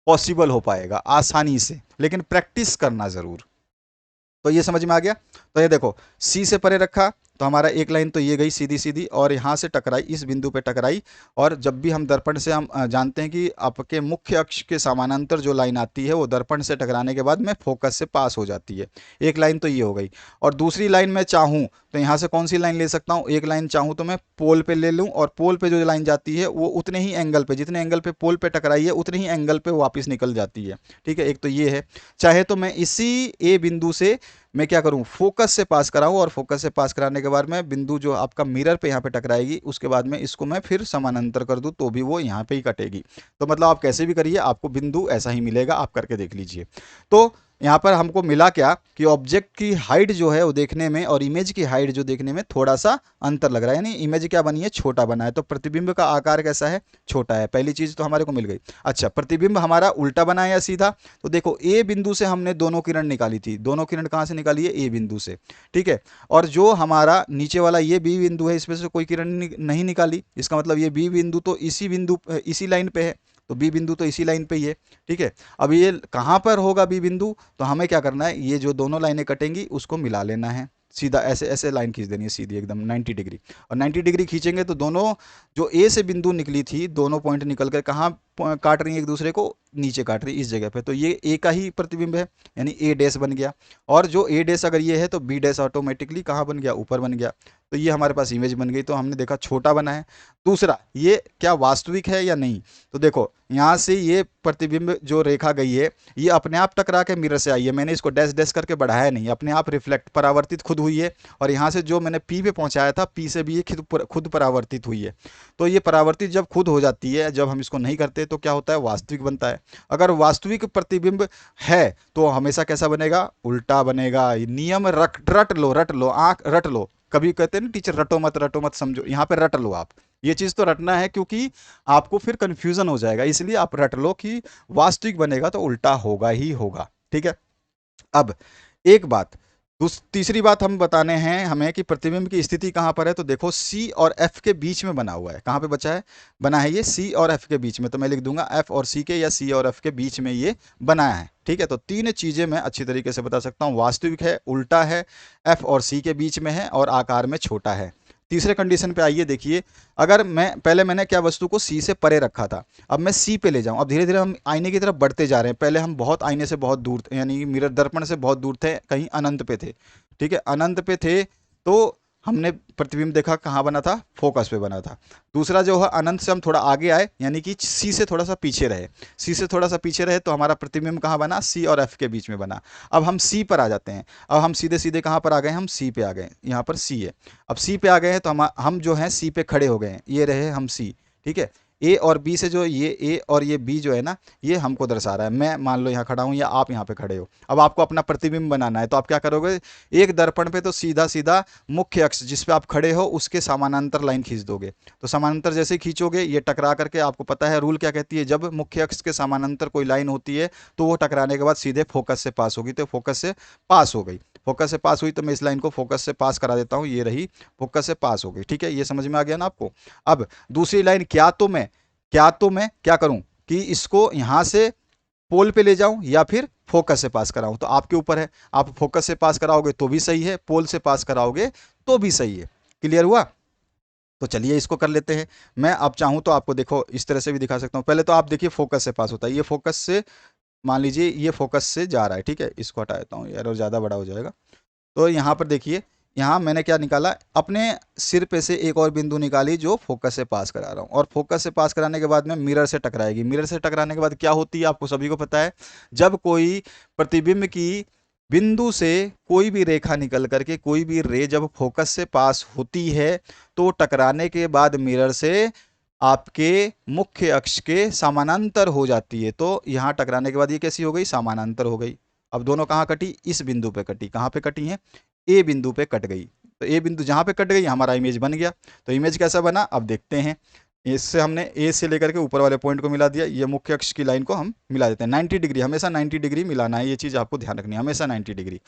पॉसिबल हो पाएगा आसानी से, लेकिन प्रैक्टिस करना ज़रूर। तो ये समझ में आ गया। तो ये देखो सी से परे रखा तो हमारा एक लाइन तो ये गई सीधी सीधी, और यहाँ से टकराई, इस बिंदु पे टकराई। और जब भी हम दर्पण से हम जानते हैं कि आपके मुख्य अक्ष के समानांतर जो लाइन आती है वो दर्पण से टकराने के बाद में फोकस से पास हो जाती है। एक लाइन तो ये हो गई, और दूसरी लाइन मैं चाहूँ तो यहाँ से कौन सी लाइन ले सकता हूँ, एक लाइन चाहूँ तो मैं पोल पे ले लूँ, और पोल पे जो लाइन जाती है वो उतने ही एंगल पे, जितने एंगल पे पोल पे टकराई है उतने ही एंगल पे वापस निकल जाती है। ठीक है, एक तो ये है। चाहे तो मैं इसी ए बिंदु से मैं क्या करूं, फोकस से पास कराऊं, और फोकस से पास कराने के बाद में बिंदु जो आपका मिरर पे यहाँ पे टकराएगी, उसके बाद में इसको मैं फिर समानांतर कर दूं तो भी वो यहाँ पे ही कटेगी। तो मतलब आप कैसे भी करिए आपको बिंदु ऐसा ही मिलेगा, आप करके देख लीजिए। तो यहाँ पर हमको मिला क्या कि ऑब्जेक्ट की हाइट जो है वो देखने में और इमेज की हाइट जो देखने में थोड़ा सा अंतर लग रहा है, यानी इमेज क्या बनी है, छोटा बना है। तो प्रतिबिंब का आकार कैसा है, छोटा है। पहली चीज़ तो हमारे को मिल गई। अच्छा, प्रतिबिंब हमारा उल्टा बना है या सीधा, तो देखो ए बिंदु से हमने दोनों किरण निकाली थी। दोनों किरण कहाँ से निकाली है, ए बिंदु से। ठीक है, और जो हमारा नीचे वाला ये बी बिंदु है इसमें से कोई किरण नहीं निकाली, इसका मतलब ये बी बिंदु तो इसी लाइन पे है, तो बी बिंदु तो इसी लाइन पे ही है। ठीक है, अब ये कहाँ पर होगा बी बिंदु, तो हमें क्या करना है, ये जो दोनों लाइनें कटेंगी उसको मिला लेना है। सीधा ऐसे ऐसे लाइन खींच देनी है सीधी एकदम 90 डिग्री, और 90 डिग्री खींचेंगे तो दोनों जो ए से बिंदु निकली थी, दोनों पॉइंट निकल कर कहाँ काट रही है एक दूसरे को, नीचे काट रही है इस जगह पे। तो ये ए का ही प्रतिबिंब है, यानी ए डैश बन गया। और जो ए डैश अगर ये है तो बी डैश ऑटोमेटिकली कहाँ बन गया, ऊपर बन गया। तो ये हमारे पास इमेज बन गई। तो हमने देखा छोटा बना है। दूसरा, ये क्या वास्तविक है या नहीं, तो देखो यहाँ से ये प्रतिबिंब जो रेखा गई है ये अपने आप टकरा के मिरर से आई है, मैंने इसको डैश डैश करके बढ़ाया नहीं, अपने आप रिफ्लेक्ट परावर्तित खुद हुई है। और यहाँ से जो मैंने पी पे पहुँचाया था, पी से भी ये खुद परावर्तित हुई है। तो ये परावर्तित जब खुद हो जाती है, जब हम इसको नहीं करते तो क्या होता है, वास्तविक बनता है। अगर वास्तविक प्रतिबिंब है तो हमेशा कैसा बनेगा, उल्टा बनेगा। नियम रट लो, आंख रट लो। कभी कहते हैं ना टीचर रटो मत समझो, यहाँ पे रट लो आप। ये चीज़ तो रटना है, क्योंकि आपको फिर कंफ्यूजन हो जाएगा, इसलिए आप रट लो कि वास्तविक बनेगा तो उल्टा होगा ही होगा। ठीक है। अब एक बात, तीसरी बात हम बताने हैं हमें कि प्रतिबिंब की स्थिति कहां पर है। तो देखो सी और एफ के बीच में बना हुआ है। कहां पे बचा है, बना है ये सी और एफ के बीच में। तो मैं लिख दूंगा एफ और सी के या सी और एफ के बीच में ये बनाया है। ठीक है। तो तीन चीजें मैं अच्छी तरीके से बता सकता हूं, वास्तविक है, उल्टा है, एफ और सी के बीच में है और आकार में छोटा है। तीसरे कंडीशन पे आइए, देखिए अगर मैंने क्या वस्तु को सी से परे रखा था, अब मैं सी पे ले जाऊं, अब धीरे धीरे हम आईने की तरफ बढ़ते जा रहे हैं। पहले हम बहुत आईने से बहुत दूर थे, यानी मिरर दर्पण से बहुत दूर थे, कहीं अनंत पे थे। ठीक है, अनंत पे थे तो हमने प्रतिबिंब देखा कहाँ बना था, फोकस पे बना था। दूसरा जो है, अनंत से हम थोड़ा आगे आए, यानी कि सी से थोड़ा सा पीछे रहे, सी से थोड़ा सा पीछे रहे तो हमारा प्रतिबिंब कहाँ बना, सी और एफ के बीच में बना। अब हम सी पर आ जाते हैं, अब हम सीधे सीधे कहाँ पर आ गए, हम सी पे आ गए, यहाँ पर सी है। अब सी पे आ गए हैं तो हम जो हैं सी पे खड़े हो गए हैं, ये रहे हम सी। ठीक है। ए और बी से जो ये ए और ये बी जो है ना, ये हमको दर्शा रहा है। मैं मान लो यहाँ खड़ा हूँ या आप यहाँ पे खड़े हो, अब आपको अपना प्रतिबिंब बनाना है तो आप क्या करोगे, एक दर्पण पे तो सीधा सीधा मुख्य अक्ष जिस पे आप खड़े हो उसके समानांतर लाइन खींच दोगे। तो समानांतर जैसे ही खींचोगे, ये टकरा करके, आपको पता है रूल क्या कहती है, जब मुख्य अक्ष के समानांतर कोई लाइन होती है तो वो टकराने के बाद सीधे फोकस से पास होगी। तो फोकस से पास हो गई, फोकस से पास हुई तो मैं इस लाइन को फोकस से पास करा देता हूँ, ये रही, फोकस से पास हो गई। ठीक है, ये समझ में आ गया ना आपको। अब दूसरी लाइन, क्या तो मैं क्या करूं कि इसको यहां से पोल पे ले जाऊं या फिर फोकस से पास कराऊं, तो आपके ऊपर है। आप फोकस से पास कराओगे तो भी सही है, पोल से पास कराओगे तो भी सही है। क्लियर हुआ। तो चलिए इसको कर लेते हैं। मैं अब चाहूं तो आपको देखो इस तरह से भी दिखा सकता हूं। पहले तो आप देखिए फोकस से पास होता है, ये फोकस से, मान लीजिए ये फोकस से जा रहा है। ठीक है, इसको हटा देता हूँ यार, और ज़्यादा बड़ा हो जाएगा। तो यहाँ पर देखिए, यहाँ मैंने क्या निकाला, अपने सिर पे से एक और बिंदु निकाली जो फोकस से पास करा रहा हूँ, और फोकस से पास कराने के बाद में मिरर से टकराएगी। मिरर से टकराने के बाद क्या होती है आपको सभी को पता है, जब कोई प्रतिबिंब की बिंदु से कोई भी रेखा निकल करके, कोई भी रे जब फोकस से पास होती है तो टकराने के बाद मिरर से आपके मुख्य अक्ष के समानांतर हो जाती है। तो यहाँ टकराने के बाद ये कैसी हो गई, समानांतर हो गई। अब दोनों कहाँ कटी, इस बिंदु पे कटी। कहाँ पे कटी है, ए बिंदु पे कट गई। तो ए बिंदु जहाँ पे कट गई हमारा इमेज बन गया। तो इमेज कैसा बना अब देखते हैं। इससे हमने ए से लेकर के ऊपर वाले पॉइंट को मिला दिया, ये मुख्य अक्ष की लाइन को हम मिला देते हैं। 90 डिग्री, हमेशा 90 डिग्री मिलाना है, ये चीज़ आपको ध्यान रखनी है, हमेशा 90 डिग्री।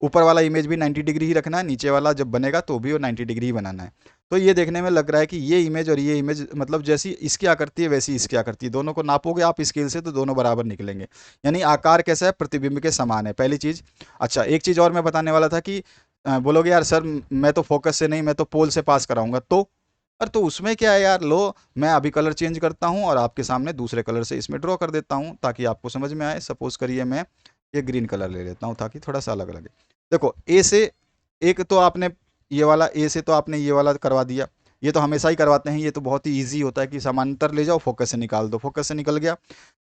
ऊपर वाला इमेज भी 90 डिग्री ही रखना है, नीचे वाला जब बनेगा तो भी वो 90 डिग्री ही बनाना है। तो ये देखने में लग रहा है कि ये इमेज और ये इमेज, मतलब जैसी इसकी आकृति है वैसी इसकी आकृति है, दोनों को नापोगे आप स्केल से तो दोनों बराबर निकलेंगे। यानी आकार कैसा है, प्रतिबिंब के समान है, पहली चीज़। अच्छा, एक चीज़ और मैं बताने वाला था कि बोलोगे यार सर मैं तो फोकस से नहीं, मैं तो पोल से पास कराऊंगा, तो अरे तो उसमें क्या है यार, लो मैं अभी कलर चेंज करता हूँ और आपके सामने दूसरे कलर से इसमें ड्रॉ कर देता हूँ ताकि आपको समझ में आए। सपोज करिए मैं ये ग्रीन कलर ले लेता हूँ ताकि थोड़ा सा अलग लगे। देखो ए से, एक तो आपने ये वाला, ए से तो आपने ये वाला करवा दिया, ये तो हमेशा ही करवाते हैं, ये तो बहुत ही ईजी होता है कि समानांतर ले जाओ, फोकस से निकाल दो, फोकस से निकल गया।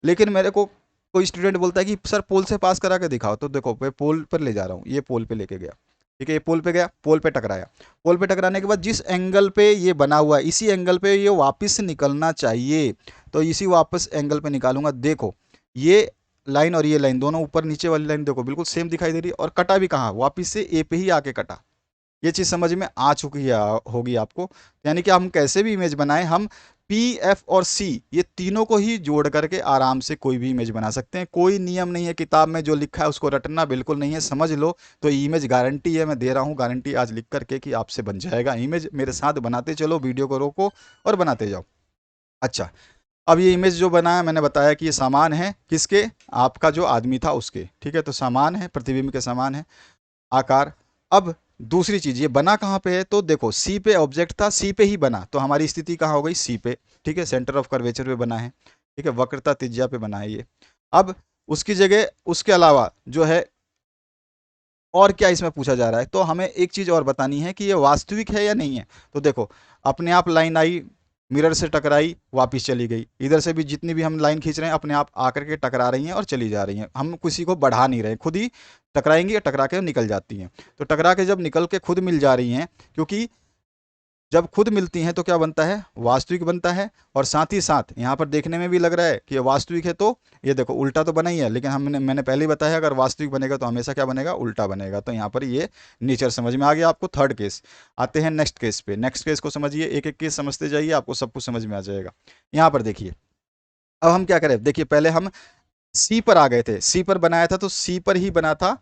लेकिन मेरे को कोई स्टूडेंट बोलता है कि सर पोल से पास करा के दिखाओ, तो देखो मैं पोल पर ले जा रहा हूँ, ये पोल पे लेके गया। ठीक है, ये पोल पे गया, पोल पे टकराया, पोल पे टकराने के बाद जिस एंगल पे ये बना हुआ है इसी एंगल पे ये वापस निकलना चाहिए, तो इसी वापस एंगल पे निकालूंगा। देखो ये लाइन और ये लाइन दोनों ऊपर नीचे वाली लाइन देखो बिल्कुल सेम दिखाई दे रही है, और कटा भी कहाँ, वापस से ए पे ही आके कटा। ये चीज़ समझ में आ चुकी है होगी आपको। यानी कि हम कैसे भी इमेज बनाएं, हम पी एफ और सी ये तीनों को ही जोड़ करके आराम से कोई भी इमेज बना सकते हैं। कोई नियम नहीं है किताब में जो लिखा है उसको रटना बिल्कुल नहीं है, समझ लो तो इमेज गारंटी है, मैं दे रहा हूँ गारंटी आज लिख करके कि आपसे बन जाएगा इमेज। मेरे साथ बनाते चलो, वीडियो को रोको और बनाते जाओ। अच्छा, अब ये इमेज जो बना है मैंने बताया कि ये समान है किसके, आपका जो आदमी था उसके। ठीक है, तो समान है, प्रतिबिंब के समान है आकार। अब दूसरी चीज, ये बना कहाँ पे है, तो देखो सी पे ऑब्जेक्ट था, सी पे ही बना, तो हमारी स्थिति कहाँ हो गई, सी पे। ठीक है, सेंटर ऑफ कर्वेचर पे बना है। ठीक है, वक्रता त्रिज्या पे बना है ये। अब उसकी जगह, उसके अलावा जो है और क्या इसमें पूछा जा रहा है, तो हमें एक चीज और बतानी है कि ये वास्तविक है या नहीं है। तो देखो अपने आप लाइन आई, मिरर से टकराई, वापस चली गई। इधर से भी जितनी भी हम लाइन खींच रहे हैं अपने आप आकर के टकरा रही हैं और चली जा रही हैं, हम किसी को बढ़ा नहीं रहे, खुद ही टकराएंगी और टकरा के निकल जाती हैं। तो टकरा के जब निकल के खुद मिल जा रही हैं, क्योंकि जब खुद मिलती हैं तो क्या बनता है, वास्तविक बनता है। और साथ ही साथ यहाँ पर देखने में भी लग रहा है कि ये वास्तविक है, तो ये देखो उल्टा तो बना ही है, लेकिन मैंने पहले ही बताया अगर वास्तविक बनेगा तो हमेशा क्या बनेगा, उल्टा बनेगा। तो यहाँ पर ये नेचर समझ में आ गया आपको। थर्ड केस आते हैं नेक्स्ट केस पे। नेक्स्ट केस को समझिए, एक एक केस समझते जाइए, आपको सब कुछ समझ में आ जाएगा। यहाँ पर देखिए, अब हम क्या करें, देखिए पहले हम सी पर आ गए थे, सी पर बनाया था तो सी पर ही बना था,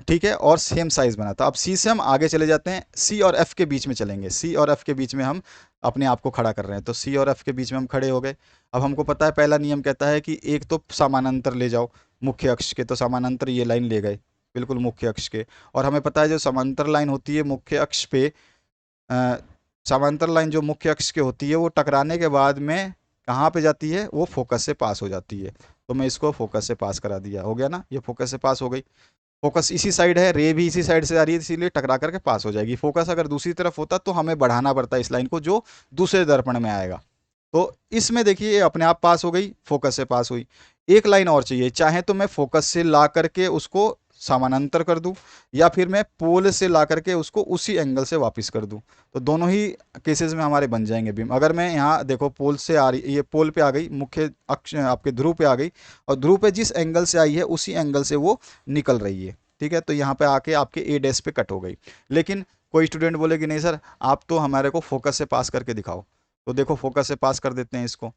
ठीक है, और सेम साइज बना था। अब सी से हम आगे चले जाते हैं, सी और एफ के बीच में चलेंगे, सी और एफ के बीच में हम अपने आप को खड़ा कर रहे हैं, तो सी और एफ के बीच में हम खड़े हो गए। अब हमको पता है पहला नियम कहता है कि एक तो समानांतर ले जाओ मुख्य अक्ष के, तो समानांतर ये लाइन ले गए बिल्कुल मुख्य अक्ष के। और हमें पता है जो समांतर लाइन होती है मुख्य अक्ष पे, अ, समांतर लाइन जो मुख्य अक्ष के होती है वो टकराने के बाद में कहाँ पे जाती है, वो फोकस से पास हो जाती है। तो मैं इसको फोकस से पास करा दिया, हो गया ना, ये फोकस से पास हो गई। फोकस इसी साइड है, रे भी इसी साइड से आ रही है, इसीलिए टकरा करके पास हो जाएगी। फोकस अगर दूसरी तरफ होता तो हमें बढ़ाना पड़ता है इस लाइन को, जो दूसरे दर्पण में आएगा। तो इसमें देखिए ये अपने आप पास हो गई, फोकस से पास हुई। एक लाइन और चाहिए, चाहे तो मैं फोकस से ला करके उसको समानांतर कर दूं, या फिर मैं पोल से ला करके उसको उसी एंगल से वापस कर दूं। तो दोनों ही केसेस में हमारे बन जाएंगे बीम। अगर मैं यहाँ देखो पोल से आ रही, ये पोल पे आ गई, मुख्य अक्ष आपके ध्रुव पे आ गई, और ध्रुव पे जिस एंगल से आई है उसी एंगल से वो निकल रही है, ठीक है। तो यहाँ पे आके आपके ए डैश पे कट हो गई। लेकिन कोई स्टूडेंट बोले कि नहीं सर आप तो हमारे को फोकस से पास करके दिखाओ, तो देखो फोकस से पास कर देते हैं इसको।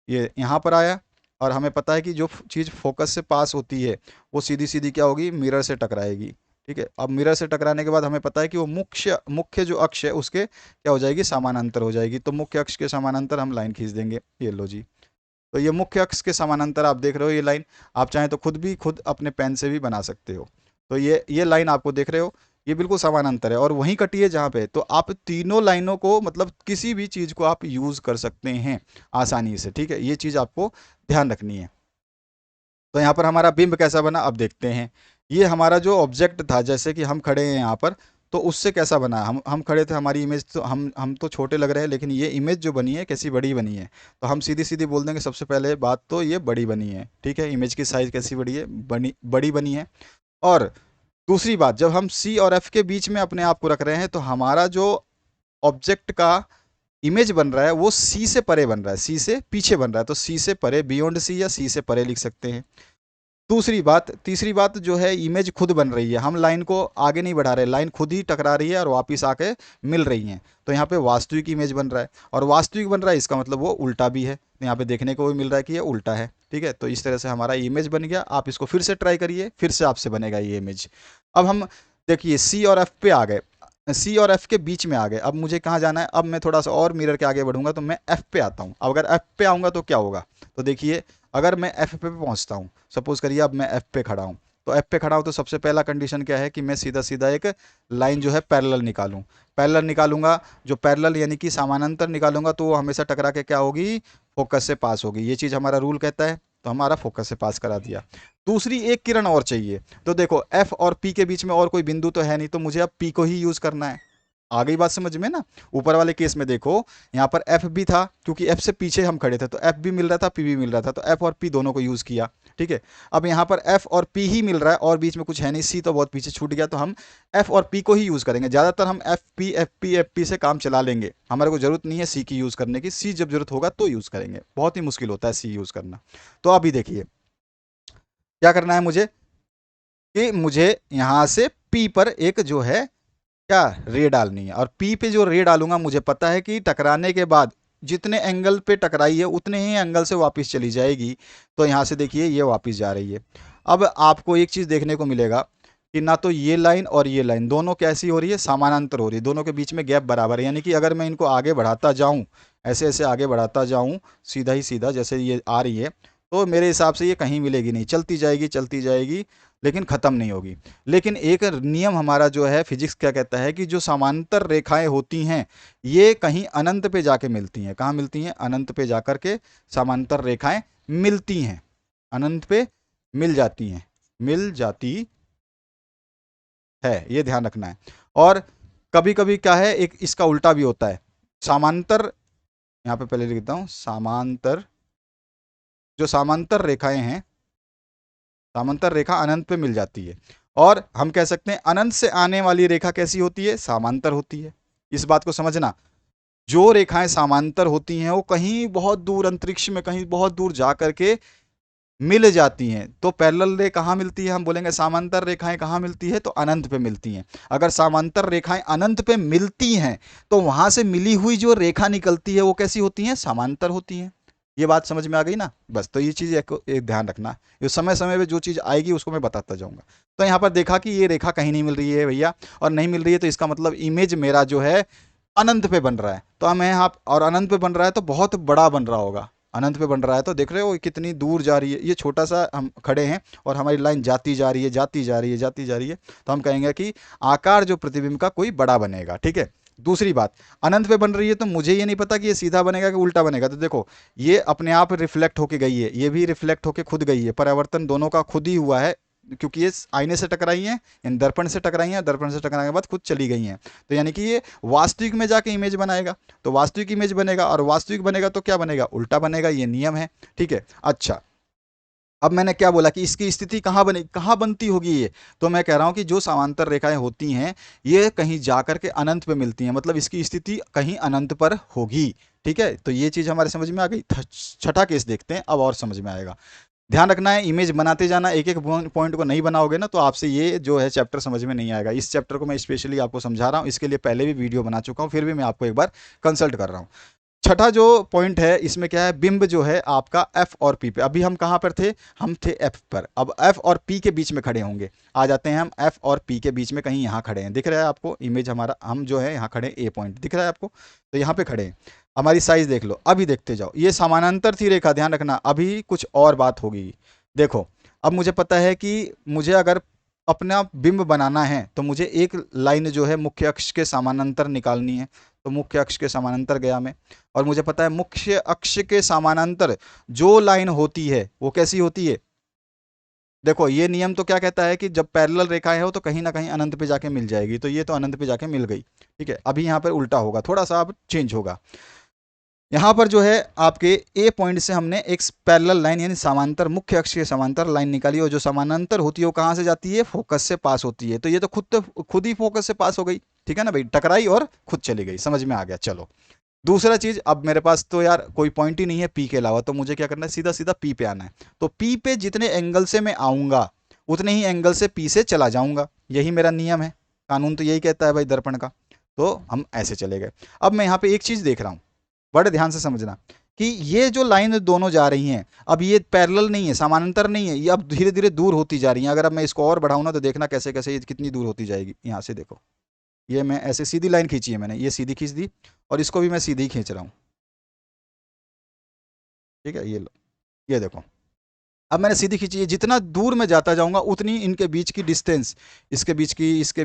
ये यहाँ पर आया, और हमें पता है कि जो चीज़ फोकस से पास होती है वो सीधी सीधी क्या होगी, मिरर से टकराएगी, ठीक है। अब मिरर से टकराने के बाद हमें पता है कि वो मुख्य मुख्य जो अक्ष है उसके क्या हो जाएगी, समानांतर हो जाएगी। तो मुख्य अक्ष के समानांतर हम लाइन खींच देंगे, ये लो जी। तो ये मुख्य अक्ष के समानांतर आप देख रहे हो ये लाइन, आप चाहें तो खुद अपने पेन से भी बना सकते हो। तो ये लाइन आपको देख रहे हो, ये बिल्कुल समानांतर है और वहीं कटी है जहाँ पे। तो आप तीनों लाइनों को मतलब किसी भी चीज़ को आप यूज़ कर सकते हैं आसानी से, ठीक है। ये चीज़ आपको ध्यान रखनी है। तो यहाँ पर हमारा बिंब कैसा बना अब देखते हैं। ये हमारा जो ऑब्जेक्ट था, जैसे कि हम खड़े हैं यहाँ पर, तो उससे कैसा बना, हम खड़े थे, हमारी इमेज तो हम तो छोटे लग रहे हैं, लेकिन ये इमेज जो बनी है कैसी बड़ी बनी है। तो हम सीधी सीधी बोल देंगे सबसे पहले बात तो ये बड़ी बनी है, ठीक है। इमेज की साइज़ कैसी बड़ी है, बड़ी बनी है। और दूसरी बात, जब हम सी और एफ के बीच में अपने आप को रख रहे हैं तो हमारा जो ऑब्जेक्ट का इमेज बन रहा है वो सी से परे बन रहा है, सी से पीछे बन रहा है। तो सी से परे, बियॉन्ड सी या सी से परे लिख सकते हैं। दूसरी बात, तीसरी बात जो है, इमेज खुद बन रही है, हम लाइन को आगे नहीं बढ़ा रहे, लाइन खुद ही टकरा रही है और वापस आके मिल रही हैं। तो यहाँ पे वास्तविक इमेज बन रहा है, और वास्तविक बन रहा है इसका मतलब वो उल्टा भी है। तो यहाँ पे देखने को भी मिल रहा है कि ये उल्टा है, ठीक है। तो इस तरह से हमारा इमेज बन गया। आप इसको फिर से ट्राई करिए, फिर से आपसे बनेगा ये इमेज। अब हम देखिए सी और एफ पे आ गए, सी और एफ के बीच में आ गए। अब मुझे कहाँ जाना है, अब मैं थोड़ा सा और मिरर के आगे बढ़ूंगा तो मैं एफ पे आता हूँ। अब अगर एफ पे आऊँगा तो क्या होगा, तो देखिए अगर मैं एफ पे पहुँचता हूँ, सपोज करिए अब मैं एफ पे खड़ा हूँ, तो एफ पे खड़ा हूँ तो सबसे पहला कंडीशन क्या है कि मैं सीधा सीधा एक लाइन जो है पैरेलल निकालूं। पैरेलल निकालूंगा, जो पैरेलल यानी कि समानांतर निकालूंगा, तो वो हमेशा टकरा के क्या होगी, फोकस से पास होगी। ये चीज़ हमारा रूल कहता है, तो हमारा फोकस से पास करा दिया। दूसरी एक किरण और चाहिए, तो देखो एफ और पी के बीच में और कोई बिंदु तो है नहीं, तो मुझे अब पी को ही यूज़ करना है। आ गई बात समझ में ना। ऊपर वाले केस में देखो यहाँ पर एफ भी था, क्योंकि एफ से पीछे हम खड़े थे तो एफ भी मिल रहा था, पी भी मिल रहा था, तो एफ और पी दोनों को यूज़ किया, ठीक है। अब यहाँ पर एफ और पी ही मिल रहा है और बीच में कुछ है नहीं, सी तो बहुत पीछे छूट गया, तो हम एफ और पी को ही यूज़ करेंगे। ज़्यादातर हम एफ पी से काम चला लेंगे, हमारे को ज़रूरत नहीं है सी की यूज़ करने की। सी जब जरूरत होगा तो यूज़ करेंगे, बहुत ही मुश्किल होता है सी यूज़ करना। तो अभी देखिए क्या करना है मुझे, कि मुझे यहाँ से पी पर एक जो है क्या रे डालनी है, और पी पे जो रे डालूंगा मुझे पता है कि टकराने के बाद जितने एंगल पे टकराई है उतने ही एंगल से वापस चली जाएगी। तो यहाँ से देखिए ये वापस जा रही है। अब आपको एक चीज़ देखने को मिलेगा कि ना तो ये लाइन और ये लाइन दोनों कैसी हो रही है, समानांतर हो रही है, दोनों के बीच में गैप बराबर है। यानी कि अगर मैं इनको आगे बढ़ाता जाऊँ, ऐसे ऐसे आगे बढ़ाता जाऊँ, सीधा ही सीधा जैसे ये आ रही है, तो मेरे हिसाब से ये कहीं मिलेगी नहीं, चलती जाएगी लेकिन ख़त्म नहीं होगी। लेकिन एक नियम हमारा जो है फिजिक्स क्या कहता है कि जो समांतर रेखाएं होती हैं ये कहीं अनंत पे जाके मिलती हैं। कहाँ मिलती हैं, अनंत पे जाकर के समांतर रेखाएं मिलती हैं, अनंत पे मिल जाती है, ये ध्यान रखना है। और कभी कभी क्या है, एक इसका उल्टा भी होता है, समांतर, यहाँ पे पहले लिखता हूँ, समांतर, जो समांतर रेखाएं हैं, समांतर रेखा अनंत पे मिल जाती है। और हम कह सकते हैं अनंत से आने वाली रेखा कैसी होती है, समांतर होती है। इस बात को समझना, जो रेखाएं समांतर होती हैं वो कहीं बहुत दूर अंतरिक्ष में, कहीं बहुत दूर जा करके मिल जाती हैं। तो पैरेलल रे कहाँ मिलती है, हम बोलेंगे समांतर रेखाएं कहाँ मिलती है, तो अनंत पे मिलती हैं। अगर समांतर रेखाएं अनंत पे मिलती हैं तो वहां से मिली हुई जो रेखा निकलती है वो कैसी होती है, समांतर होती है। ये बात समझ में आ गई ना। बस तो ये चीज़ एक ध्यान रखना, ये समय समय पे जो चीज़ आएगी उसको मैं बताता जाऊंगा। तो यहाँ पर देखा कि ये रेखा कहीं नहीं मिल रही है भैया, और नहीं मिल रही है तो इसका मतलब इमेज मेरा जो है अनंत पे बन रहा है। तो हमें यहाँ, और अनंत पे बन रहा है तो बहुत बड़ा बन रहा होगा। अनंत पे बन रहा है तो देख रहे हो कितनी दूर जा रही है, ये छोटा सा हम खड़े हैं और हमारी लाइन जाती जा रही है, जाती जा रही है, जाती जा रही है। तो हम कहेंगे कि आकार जो प्रतिबिंब का कोई बड़ा बनेगा। ठीक है। दूसरी बात, अनंत पे बन रही है तो मुझे ये नहीं पता कि ये सीधा बनेगा कि उल्टा बनेगा। तो देखो ये अपने आप रिफ्लेक्ट होके गई है, ये भी रिफ्लेक्ट होके खुद गई है, परावर्तन दोनों का खुद ही हुआ है, क्योंकि ये आईने से टकराई हैं, इन दर्पण से टकराई हैं, दर्पण से टकराने के बाद खुद चली गई हैं। तो यानी कि ये वास्तविक में जाके इमेज बनाएगा, तो वास्तविक इमेज बनेगा, और वास्तविक बनेगा तो क्या बनेगा, उल्टा बनेगा, ये नियम है। ठीक है। अच्छा, अब मैंने क्या बोला कि इसकी स्थिति कहाँ बने, कहाँ बनती होगी ये, तो मैं कह रहा हूँ कि जो समांतर रेखाएं होती हैं ये कहीं जाकर के अनंत पे मिलती हैं, मतलब इसकी स्थिति कहीं अनंत पर होगी। ठीक है। तो ये चीज़ हमारे समझ में आ गई। छठा केस देखते हैं, अब और समझ में आएगा। ध्यान रखना है, इमेज बनाते जाना, एक एक पॉइंट को नहीं बनाओगे ना तो आपसे ये जो है चैप्टर समझ में नहीं आएगा। इस चैप्टर को मैं स्पेशली आपको समझा रहा हूँ, इसके लिए पहले भी वीडियो बना चुका हूँ, फिर भी मैं आपको एक बार कंसल्ट कर रहा हूँ। छठा जो पॉइंट है इसमें क्या है, बिंब जो है आपका एफ और पी पे। अभी हम कहाँ पर थे, हम थे एफ पर, अब एफ और पी के बीच में खड़े होंगे। आ जाते हैं हम एफ और पी के बीच में, कहीं यहाँ खड़े हैं, दिख रहा है आपको इमेज हमारा, हम जो है यहाँ खड़े हैं, ए पॉइंट दिख रहा है आपको, तो यहाँ पे खड़े हैं। हमारी साइज देख लो, अभी देखते जाओ, ये समानांतर थी रेखा, ध्यान रखना, अभी कुछ और बात होगी। देखो, अब मुझे पता है कि मुझे अगर अपना बिंब बनाना है तो मुझे एक लाइन जो है मुख्य अक्ष के समानांतर निकालनी है। तो मुख्य अक्ष के समानांतर गया मैं, और मुझे पता है मुख्य अक्ष के समानांतर जो लाइन होती है वो कैसी होती है। देखो ये नियम तो क्या कहता है कि जब पैरेलल रेखाएं हो तो कहीं ना कहीं अनंत पे जाके मिल जाएगी, तो ये तो अनंत पे जाके मिल गई। ठीक है। अभी यहाँ पर उल्टा होगा, थोड़ा सा अब चेंज होगा। यहाँ पर जो है आपके ए पॉइंट से हमने एक पैरेलल लाइन यानी समांतर, मुख्य अक्ष के समांतर लाइन निकाली, और जो समानांतर होती है वो कहाँ से जाती है, फोकस से पास होती है। तो ये तो खुद ही फोकस से पास हो गई। ठीक है ना भाई, टकराई और खुद चली गई, समझ में आ गया। चलो दूसरा चीज, अब मेरे पास तो यार कोई पॉइंट ही नहीं है पी के अलावा, तो मुझे क्या करना है, सीधा सीधा पी पे आना है। तो पी पे जितने एंगल से मैं आऊंगा उतने ही एंगल से पी से चला जाऊंगा, यही मेरा नियम है, कानून तो यही कहता है भाई दर्पण का। तो हम ऐसे चले गए। अब मैं यहाँ पे एक चीज देख रहा हूँ, बड़े ध्यान से समझना कि ये जो लाइन दोनों जा रही हैं अब ये पैरेलल नहीं है, समानांतर नहीं है, ये अब धीरे धीरे दूर होती जा रही हैं। अगर अब मैं इसको और बढ़ाऊँ ना तो देखना कैसे कैसे ये कितनी दूर होती जाएगी। यहाँ से देखो, ये मैं ऐसे सीधी लाइन खींची है मैंने, ये सीधी खींच दी, और इसको भी मैं सीधी ही खींच रहा हूँ। ठीक है, ये लो, ये देखो, अब मैंने सीधी खींची है, जितना दूर मैं जाता जाऊंगा उतनी इनके बीच की डिस्टेंस, इसके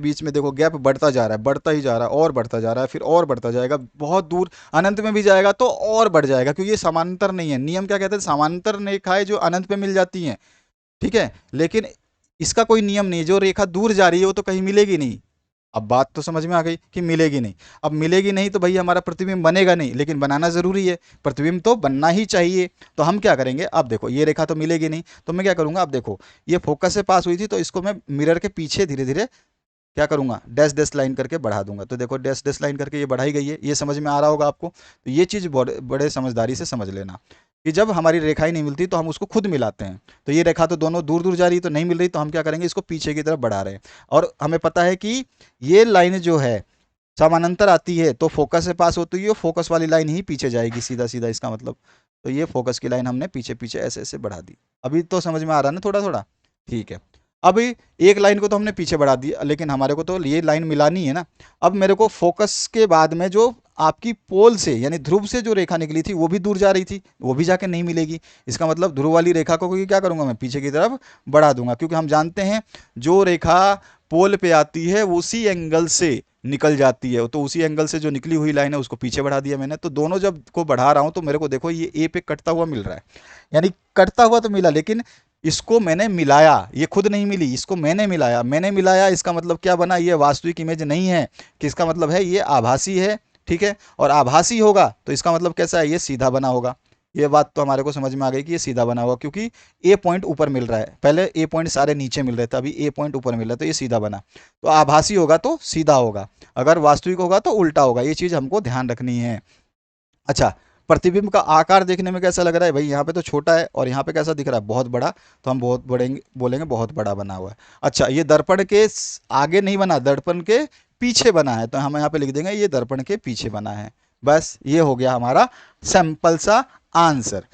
बीच में देखो गैप बढ़ता जा रहा है, बढ़ता ही जा रहा है, और बढ़ता जा रहा है, फिर और बढ़ता जाएगा, बहुत दूर अनंत में भी जाएगा तो और बढ़ जाएगा, क्योंकि ये समांतर नहीं है। नियम क्या कहते हैं, समांतर रेखाएं जो अनंत पे मिल जाती हैं। ठीक है। लेकिन इसका कोई नियम नहीं, जो रेखा दूर जा रही है वो तो कहीं मिलेगी नहीं। अब बात तो समझ में आ गई कि मिलेगी नहीं। अब मिलेगी नहीं तो भाई हमारा प्रतिबिंब बनेगा नहीं, लेकिन बनाना ज़रूरी है, प्रतिबिंब तो बनना ही चाहिए। तो हम क्या करेंगे, अब देखो ये रेखा तो मिलेगी नहीं, तो मैं क्या करूँगा, अब देखो ये फोकस से पास हुई थी तो इसको मैं मिरर के पीछे धीरे धीरे क्या करूँगा, डैश डैश लाइन करके बढ़ा दूंगा। तो देखो डैश डैश लाइन करके ये बढ़ाई गई है, ये समझ में आ रहा होगा आपको। तो ये चीज़ बड़े समझदारी से समझ लेना कि जब हमारी रेखाएं नहीं मिलती तो हम उसको खुद मिलाते हैं। तो ये रेखा तो दोनों दूर दूर जा रही है तो नहीं मिल रही, तो हम क्या करेंगे, इसको पीछे की तरफ बढ़ा रहे हैं। और हमें पता है कि ये लाइन जो है समानांतर आती है तो फोकस से पास होती है, फोकस वाली लाइन ही पीछे जाएगी सीधा सीधा, इसका मतलब। तो ये फोकस की लाइन हमने पीछे पीछे ऐसे ऐसे बढ़ा दी। अभी तो समझ में आ रहा है ना थोड़ा थोड़ा। ठीक है। अब एक लाइन को तो हमने पीछे बढ़ा दी, लेकिन हमारे को तो ये लाइन मिलानी है ना। अब मेरे को फोकस के बाद में जो आपकी पोल से यानी ध्रुव से जो रेखा निकली थी वो भी दूर जा रही थी, वो भी जाके नहीं मिलेगी। इसका मतलब ध्रुव वाली रेखा को क्या करूंगा, मैं पीछे की तरफ बढ़ा दूंगा, क्योंकि हम जानते हैं जो रेखा पोल पे आती है वो उसी एंगल से निकल जाती है, तो उसी एंगल से जो निकली हुई लाइन है उसको पीछे बढ़ा दिया मैंने। तो दोनों जब को बढ़ा रहा हूं तो मेरे को देखो ये ए पे कटता हुआ मिल रहा है, यानी कटता हुआ तो मिला, लेकिन इसको मैंने मिलाया, ये खुद नहीं मिली, इसको मैंने मिलाया, इसका मतलब क्या बना, ये वास्तविक इमेज नहीं है, कि इसका मतलब है ये आभासी है। ठीक है। और आभासी होगा तो इसका मतलब कैसा है, ये सीधा बना होगा। ये बात तो हमारे को समझ में आ गई कि ये सीधा बना हुआ, क्योंकि ए पॉइंट ऊपर मिल रहा है, पहले ए पॉइंट सारे नीचे मिल रहे थे, अभी ए पॉइंट ऊपर मिल रहा है, तो ये सीधा बना। तो आभासी होगा तो सीधा होगा, अगर वास्तविक होगा तो उल्टा होगा, ये चीज़ हमको ध्यान रखनी है। अच्छा, प्रतिबिंब का आकार देखने में कैसा लग रहा है भाई, यहाँ पे तो छोटा है और यहाँ पे कैसा दिख रहा है, बहुत बड़ा, तो हम बहुत बड़े बोलेंगे बहुत बड़ा बना हुआ है। अच्छा, ये दर्पण के आगे नहीं बना, दर्पण के पीछे बना है, तो हम यहाँ पे लिख देंगे ये दर्पण के पीछे बना है। बस ये हो गया हमारा सिंपल सा आंसर।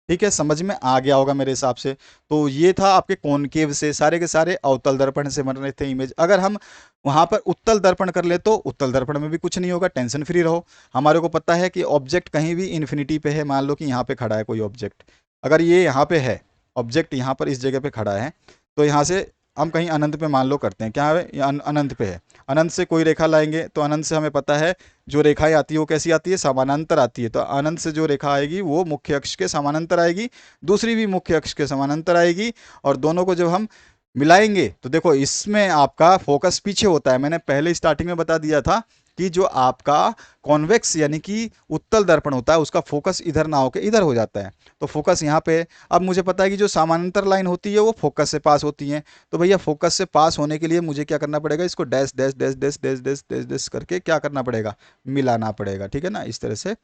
ठीक है, समझ में आ गया होगा मेरे हिसाब से। तो ये था आपके कॉनकेव से, सारे के सारे अवतल दर्पण से बन रहे थे इमेज। अगर हम वहां पर उत्तल दर्पण कर ले तो उत्तल दर्पण में भी कुछ नहीं होगा, टेंशन फ्री रहो। हमारे को पता है कि ऑब्जेक्ट कहीं भी इन्फिनिटी पे है, मान लो कि यहाँ पे खड़ा है कोई ऑब्जेक्ट, अगर ये यहाँ पे है ऑब्जेक्ट, यहाँ पर इस जगह पे खड़ा है, तो यहाँ से हम कहीं अनंत पे मान लो करते हैं, क्या है ये अनंत पे है, अनंत से कोई रेखा लाएंगे तो अनंत से हमें पता है जो रेखाएं आती है वो कैसी आती है, समानांतर आती है। तो अनंत से जो रेखा आएगी वो मुख्य अक्ष के समानांतर आएगी, दूसरी भी मुख्य अक्ष के समानांतर आएगी, और दोनों को जब हम मिलाएंगे तो देखो इसमें आपका फोकस पीछे होता है। मैंने पहले स्टार्टिंग में बता दिया था कि जो आपका कॉन्वेक्स यानी कि उत्तल दर्पण होता है उसका फोकस इधर ना होकर इधर हो जाता है, तो फोकस यहाँ पे। अब मुझे पता है कि जो समानांतर लाइन होती है वो फोकस से पास होती है, तो भैया फोकस से पास होने के लिए मुझे क्या करना पड़ेगा, इसको dash dash dash dash dash dash dash dash करके क्या करना पड़ेगा, मिलाना पड़ेगा। ठीक है ना, इस तरह से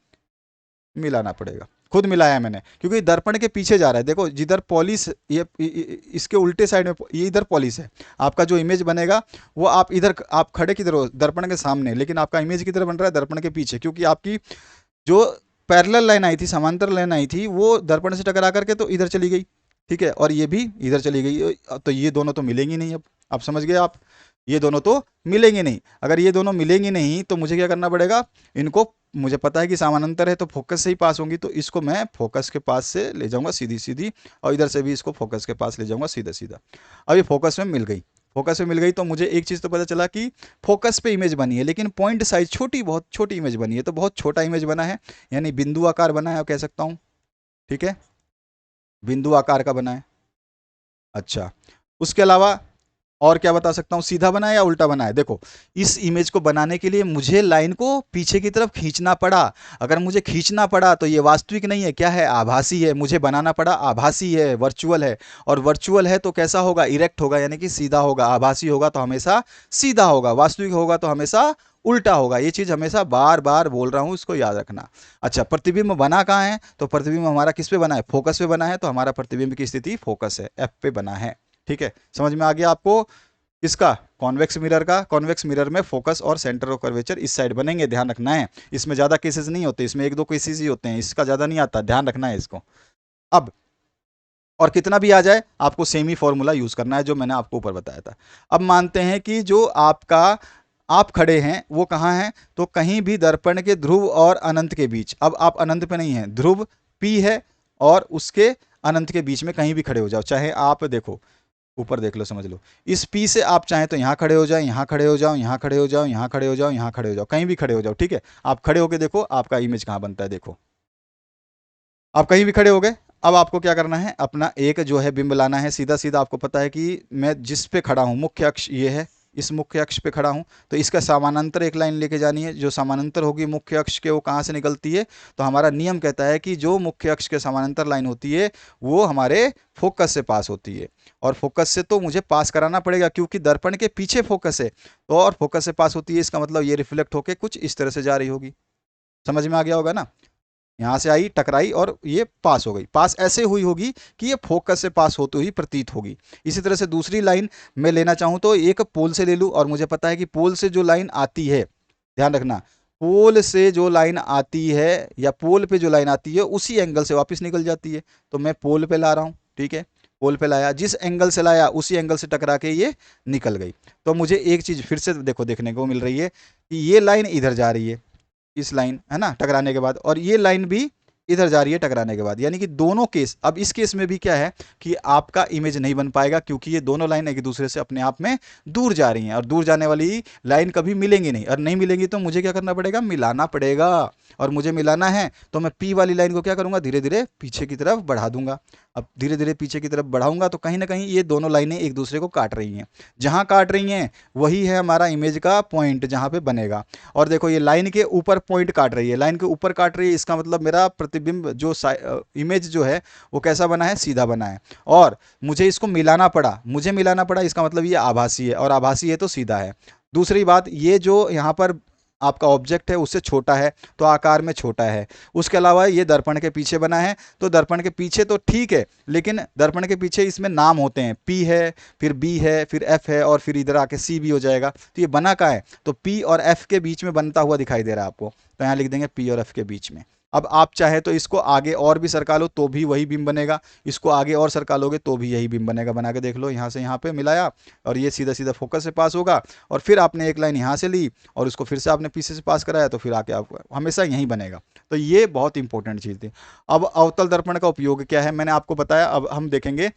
मिलाना पड़ेगा। खुद मिलाया मैंने, क्योंकि दर्पण के पीछे जा रहा है। देखो जिधर पॉलिश, इसके उल्टे साइड में ये इधर पॉलिश है, आपका जो इमेज बनेगा वो आप इधर, आप खड़े किधर हो, दर्पण के सामने, लेकिन आपका इमेज किधर बन रहा है, दर्पण के पीछे, क्योंकि आपकी जो पैरेलल लाइन आई थी, समांतर लाइन आई थी, वो दर्पण से टकरा करके तो इधर चली गई। ठीक है, और ये भी इधर चली गई, तो ये दोनों तो मिलेंगी नहीं। अब आप समझ गए आप, ये दोनों तो मिलेंगे नहीं। अगर ये दोनों मिलेंगी नहीं तो मुझे क्या करना पड़ेगा, इनको, मुझे पता है कि समानांतर है तो फोकस से ही पास होंगी, तो इसको मैं फोकस के पास से ले जाऊंगा सीधी सीधी, और इधर से भी इसको फोकस के पास ले जाऊंगा सीधा सीधा। अब ये फोकस में मिल गई, फोकस में मिल गई तो मुझे एक चीज़ तो पता चला कि फोकस पे इमेज बनी है, लेकिन पॉइंट साइज छोटी, बहुत छोटी इमेज बनी है, तो बहुत छोटा इमेज बना है, यानी बिंदु आकार बना है, कह सकता हूँ। ठीक है, बिंदु आकार का बना है। अच्छा, उसके अलावा और क्या बता सकता हूँ, सीधा बना है या उल्टा बना है। देखो इस इमेज को बनाने के लिए मुझे लाइन को पीछे की तरफ खींचना पड़ा। अगर मुझे खींचना पड़ा तो ये वास्तविक नहीं है, क्या है, आभासी है। मुझे बनाना पड़ा, आभासी है, वर्चुअल है, और वर्चुअल है तो कैसा होगा, इरेक्ट होगा, यानी कि सीधा होगा। आभासी होगा तो हमेशा सीधा होगा, वास्तविक होगा तो हमेशा उल्टा होगा। ये चीज हमेशा बार बार बोल रहा हूं, इसको याद रखना। अच्छा, प्रतिबिंब बना कहाँ है, तो प्रतिबिंब हमारा किस पे बना है, फोकस पे बना है, तो हमारा प्रतिबिंब की स्थिति फोकस है, एफ पे बना है। ठीक है, समझ में आ गया आपको। इसका कॉन्वेक्स मिरर का, कॉन्वेक्स मिरर में फोकस और सेंटर ऑफ कर्वेचर इस साइड बनेंगे, ध्यान रखना है। इसमें ज़्यादा केसेस नहीं होते, इसमें एक दो केसेस ही होते हैं, इसका ज़्यादा नहीं आता, ध्यान रखना है इसको। अब और कितना भी आ जाए आपको सेम ही फॉर्मूला यूज़ करना है जो मैंने आपको ऊपर बताया था। अब मानते हैं कि जो आपका, आप खड़े हैं वो कहाँ हैं, तो कहीं भी दर्पण के ध्रुव और अनंत के बीच। अब आप अनंत पे नहीं हैं, ध्रुव पी है और उसके अनंत के बीच में कहीं भी खड़े हो जाओ, चाहे आप देखो ऊपर देख लो, समझ लो, इस पी से आप चाहें तो यहाँ खड़े हो जाए, यहाँ खड़े हो जाओ, यहाँ खड़े हो जाओ, यहाँ खड़े हो जाओ, यहाँ खड़े हो जाओ, कहीं भी खड़े हो जाओ। ठीक है, आप खड़े होके देखो आपका इमेज कहाँ बनता है, देखो आप कहीं भी खड़े हो गए। अब आपको क्या करना है, अपना एक जो है बिंब लाना है सीधा सीधा। आपको पता है कि मैं जिस पे खड़ा हूँ, मुख्य अक्ष ये है, इस मुख्य अक्ष पे खड़ा हूँ, तो इसका समानांतर एक लाइन लेके जानी है। जो समानांतर होगी मुख्य अक्ष के, वो कहाँ से निकलती है, तो हमारा नियम कहता है कि जो मुख्य अक्ष के समानांतर लाइन होती है वो हमारे फोकस से पास होती है। और फोकस से तो मुझे पास कराना पड़ेगा क्योंकि दर्पण के पीछे फोकस है, तो और फोकस से पास होती है, इसका मतलब ये रिफ्लेक्ट होके कुछ इस तरह से जा रही होगी। समझ में आ गया होगा ना, यहाँ से आई, टकराई और ये पास हो गई। पास ऐसे हुई होगी कि ये फोकस से पास होती हुई प्रतीत होगी। इसी तरह से दूसरी लाइन मैं लेना चाहूँ तो एक पोल से ले लूँ, और मुझे पता है कि पोल से जो लाइन आती है, ध्यान रखना, पोल से जो लाइन आती है या पोल पे जो लाइन आती है उसी एंगल से वापस निकल जाती है। तो मैं पोल पे ला रहा हूँ, ठीक है, पोल पे लाया, जिस एंगल से लाया उसी एंगल से टकरा के ये निकल गई। तो मुझे एक चीज़ फिर से देखो देखने को मिल रही है कि ये लाइन इधर जा रही है, इस लाइन है ना टकराने के बाद, और ये लाइन भी इधर जा रही है टकराने के बाद, यानी कि दोनों केस। अब इस केस में भी क्या है कि आपका इमेज नहीं बन पाएगा क्योंकि ये दोनों लाइन एक दूसरे से अपने आप में दूर जा रही हैं, और दूर जाने वाली लाइन कभी मिलेंगी नहीं, और नहीं मिलेंगी तो मुझे क्या करना पड़ेगा, मिलाना पड़ेगा। और मुझे मिलाना है तो मैं पी वाली लाइन को क्या करूंगा, धीरे धीरे पीछे की तरफ बढ़ा दूंगा। अब धीरे धीरे पीछे की तरफ बढ़ाऊंगा तो कहीं ना कहीं ये दोनों लाइनें एक दूसरे को काट रही हैं। जहाँ काट रही हैं वही है हमारा इमेज का पॉइंट जहाँ पे बनेगा। और देखो ये लाइन के ऊपर पॉइंट काट रही है, लाइन के ऊपर काट रही है, इसका मतलब मेरा प्रतिबिंब जो इमेज जो है वो कैसा बना है, सीधा बना है। और मुझे इसको मिलाना पड़ा, मुझे मिलाना पड़ा, इसका मतलब ये आभासी है, और आभासी है तो सीधा है। दूसरी बात, ये जो यहाँ पर आपका ऑब्जेक्ट है उससे छोटा है तो आकार में छोटा है। उसके अलावा ये दर्पण के पीछे बना है, तो दर्पण के पीछे तो ठीक है, लेकिन दर्पण के पीछे इसमें नाम होते हैं, पी है, फिर बी है, फिर एफ है, और फिर इधर आके सी भी हो जाएगा। तो ये बना कहाँ है, तो पी और एफ के बीच में बनता हुआ दिखाई दे रहा है आपको, तो यहाँ लिख देंगे पी और एफ के बीच में। अब आप चाहे तो इसको आगे और भी सरका लो तो भी वही बिंब बनेगा, इसको आगे और सरका लोगे तो भी यही बिंब बनेगा। बना के देख लो, यहाँ से यहाँ पे मिलाया और ये सीधा सीधा फोकस से पास होगा, और फिर आपने एक लाइन यहाँ से ली और उसको फिर से आपने पीछे से पास कराया तो फिर आके आपको हमेशा यहीं बनेगा। तो ये बहुत इंपॉर्टेंट चीज़ थी। अब अवतल दर्पण का उपयोग क्या है मैंने आपको बताया। अब हम देखेंगे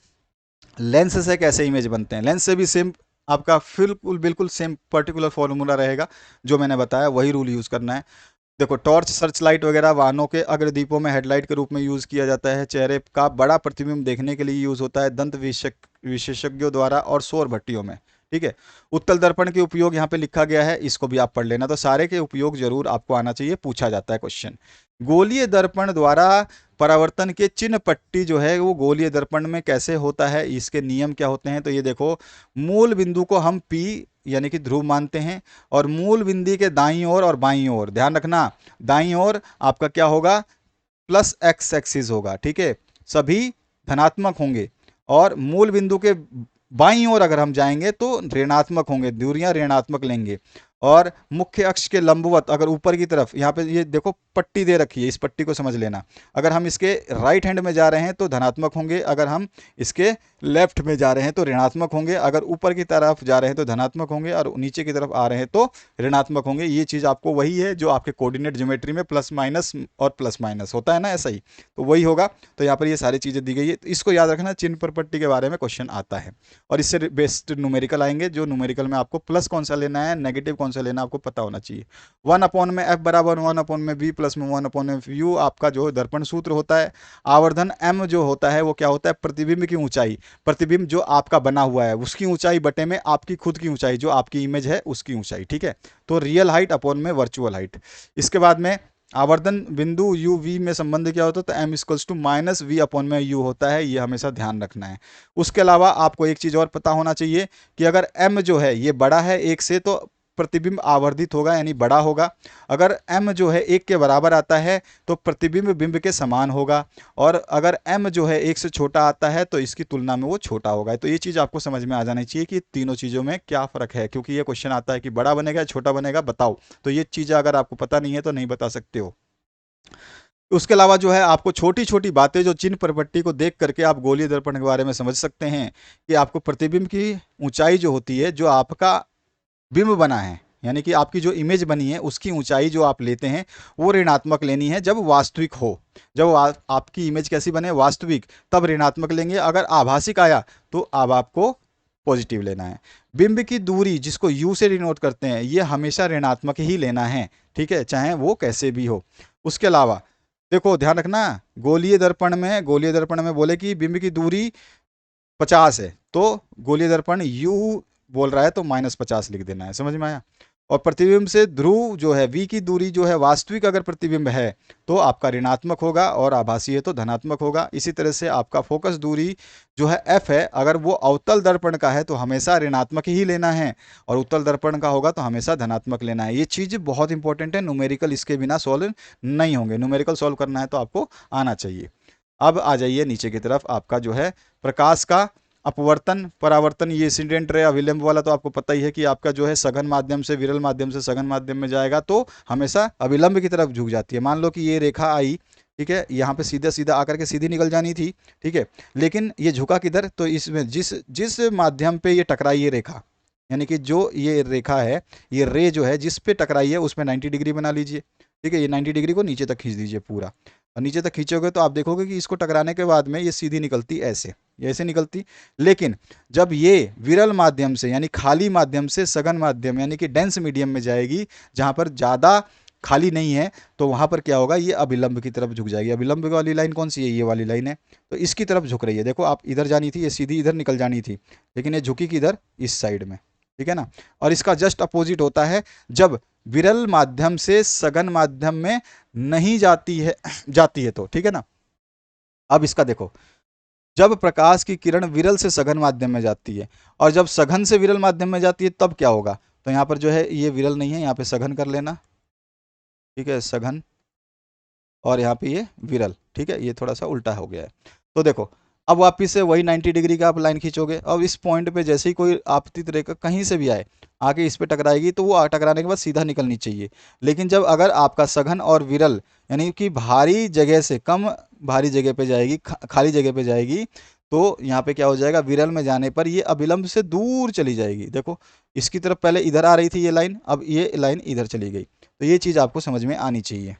लेंस से कैसे इमेज बनते हैं। लेंस से भी सेम आपका बिल्कुल बिल्कुल सेम पर्टिकुलर फॉर्मूला रहेगा जो मैंने बताया, वही रूल यूज़ करना है। देखो, टॉर्च, सर्च लाइट वगैरह वाहनों के अग्रदीपों में हेडलाइट के रूप में यूज़ किया जाता है। चेहरे का बड़ा प्रतिबिंब देखने के लिए यूज़ होता है दंत विशेषज्ञों द्वारा और सौर भट्टियों में। ठीक है। उत्तल दर्पण के उपयोग यहाँ पे लिखा गया है, इसको भी आप पढ़ लेना। तो सारे के उपयोग जरूर आपको आना चाहिए, पूछा जाता है क्वेश्चन। गोलीय दर्पण द्वारा परावर्तन के चिन्ह पट्टी जो है वो गोलीय दर्पण में कैसे होता है, इसके नियम क्या होते हैं। तो ये देखो, मूल बिंदु को हम P यानी कि ध्रुव मानते हैं, और मूल बिंदु के दाईं ओर और बाईं ओर, ध्यान रखना, दाईं ओर आपका क्या होगा, प्लस एक्स एक्सिस होगा। ठीक है, सभी धनात्मक होंगे, और मूल बिंदु के बाईं ओर अगर हम जाएंगे तो ऋणात्मक होंगे, दूरियां ऋणात्मक लेंगे। और मुख्य अक्ष के लंबवत अगर ऊपर की तरफ, यहाँ पे ये देखो पट्टी दे रखी है, इस पट्टी को समझ लेना। अगर हम इसके राइट हैंड में जा रहे हैं तो धनात्मक होंगे, अगर हम इसके लेफ्ट में जा रहे हैं तो ऋणात्मक होंगे, अगर ऊपर की तरफ जा रहे हैं तो धनात्मक होंगे, और नीचे की तरफ आ रहे हैं तो ऋणात्मक होंगे। ये चीज़ आपको वही है जो आपके कोऑर्डिनेट ज्योमेट्री में प्लस माइनस और प्लस माइनस होता है ना, ऐसा ही तो वही होगा। तो यहाँ पर ये सारी चीज़ें दी गई है, तो इसको याद रखना, चिन्ह पर पट्टी के बारे में क्वेश्चन आता है। और इससे बेस्ड न्यूमेरिकल आएंगे, जो न्यूमेरिकल में आपको प्लस कौन सा लेना है, नेगेटिव कौन सा लेना, आपको पता होना चाहिए। 1 में एफ बराबर 1 में बी प्लस में 1 में यू आपका जो दर्पण सूत्र होता है। आवर्धन एम जो होता है वो क्या होता है, प्रतिबिंब की ऊंचाई, प्रतिबिंब जो आपका बना हुआ है उसकी ऊंचाई बटे में आपकी खुद की ऊंचाई, जो आपकी इमेज है उसकी ऊंचाई। ठीक है, तो रियल हाइट अपॉन में वर्चुअल हाइट। इसके बाद में आवर्धन बिंदु यू वी में संबंध क्या होता है, तो M equals to minus V upon में यू होता है, ये हमेशा ध्यान रखना है। उसके अलावा आपको एक चीज़ और पता होना चाहिए कि अगर एम जो है ये बड़ा है एक से तो प्रतिबिंब आवर्धित होगा यानी बड़ा होगा। अगर m जो है 1 के बराबर आता है तो प्रतिबिंब बिंब के समान होगा, और अगर m जो है 1 से छोटा आता है तो इसकी तुलना में वो छोटा होगा। तो ये चीज़ आपको समझ में आ जानी चाहिए कि तीनों चीज़ों में क्या फ़र्क है, क्योंकि ये क्वेश्चन आता है कि बड़ा बनेगा छोटा बनेगा बताओ। तो ये चीज़ें अगर आपको पता नहीं है तो नहीं बता सकते हो। उसके अलावा जो है आपको छोटी छोटी बातें जो चिन्ह पर पट्टी को देख करके आप गोलीय दर्पण के बारे में समझ सकते हैं कि आपको प्रतिबिंब की ऊंचाई जो होती है, जो आपका बिंब बना है यानी कि आपकी जो इमेज बनी है उसकी ऊंचाई जो आप लेते हैं वो ऋणात्मक लेनी है जब वास्तविक हो। जब आपकी इमेज कैसी बने, वास्तविक, तब ऋणात्मक लेंगे। अगर आभासिक आया तो अब आपको पॉजिटिव लेना है। बिंब की दूरी जिसको यू से डिनोट करते हैं ये हमेशा ऋणात्मक ही लेना है, ठीक है, चाहे वो कैसे भी हो। उसके अलावा देखो ध्यान रखना, गोलीय दर्पण में बोले कि बिंब की दूरी 50 है तो गोलीय दर्पण यू बोल रहा है तो -50 लिख देना है, समझ में आया। और प्रतिबिंब से ध्रुव जो है v की दूरी जो है वास्तविक अगर प्रतिबिंब है तो आपका ऋणात्मक होगा, और आभासी है तो धनात्मक होगा। इसी तरह से आपका फोकस दूरी जो है f है, अगर वो अवतल दर्पण का है तो हमेशा ऋणात्मक ही लेना है, और उत्तल दर्पण का होगा तो हमेशा धनात्मक लेना है। ये चीज़ बहुत इंपॉर्टेंट है, न्यूमेरिकल इसके बिना सॉल्व नहीं होंगे। न्यूमेरिकल सॉल्व करना है तो आपको आना चाहिए। अब आ जाइए नीचे की तरफ, आपका जो है प्रकाश का अपवर्तन परावर्तन, ये इंसिडेंट रे अविलंब वाला तो आपको पता ही है कि आपका जो है सघन माध्यम से विरल माध्यम से सघन माध्यम में जाएगा तो हमेशा अविलंब की तरफ झुक जाती है। मान लो कि ये रेखा आई, ठीक है, यहाँ पे सीधा सीधा आकर के सीधी निकल जानी थी, ठीक है, लेकिन ये झुका किधर, तो इसमें जिस जिस माध्यम पे ये टकराई ये रेखा, यानी कि जो ये रेखा है, ये रे जो है जिस पे टकराई है उसमें 90 डिग्री बना लीजिए। ठीक है, ये 90 डिग्री को नीचे तक खींच दीजिए पूरा, और नीचे तक खींचोगे तो आप देखोगे कि इसको टकराने के बाद में ये सीधी निकलती ऐसे, ये ऐसे निकलती। लेकिन जब ये विरल माध्यम से यानी खाली माध्यम से सघन माध्यम यानी कि डेंस मीडियम में जाएगी, जहाँ पर ज़्यादा खाली नहीं है, तो वहाँ पर क्या होगा, ये अभिलंब की तरफ झुक जाएगी। अभिलंब वाली लाइन कौन सी है, ये वाली लाइन है, तो इसकी तरफ झुक रही है। देखो आप इधर जानी थी, ये सीधी इधर निकल जानी थी, लेकिन ये झुकी किधर, इस साइड में, ठीक है ना। और इसका जस्ट अपोजिट होता है जब विरल माध्यम से सघन माध्यम में नहीं जाती है जाती है तो, ठीक है ना। अब इसका देखो, जब प्रकाश की किरण विरल से सघन माध्यम में जाती है और जब सघन से विरल माध्यम में जाती है तब क्या होगा, तो यहाँ पर जो है ये विरल नहीं है, यहाँ पे सघन कर लेना, ठीक है, सघन, और यहाँ पे ये विरल, ठीक है, ये थोड़ा सा उल्टा हो गया है। तो देखो अब वापिस से वही 90 डिग्री का आप लाइन खींचोगे। अब इस पॉइंट पे जैसे ही कोई आपतित रेखा कहीं से भी आए, आके इस पे टकराएगी, तो वो टकराने के बाद सीधा निकलनी चाहिए। लेकिन जब अगर आपका सघन और विरल यानी कि भारी जगह से कम भारी जगह पे जाएगी, खाली जगह पे जाएगी, तो यहाँ पे क्या हो जाएगा, विरल में जाने पर ये अभिलंब से दूर चली जाएगी। देखो इसकी तरफ पहले इधर आ रही थी ये लाइन, अब ये लाइन इधर चली गई। तो ये चीज़ आपको समझ में आनी चाहिए।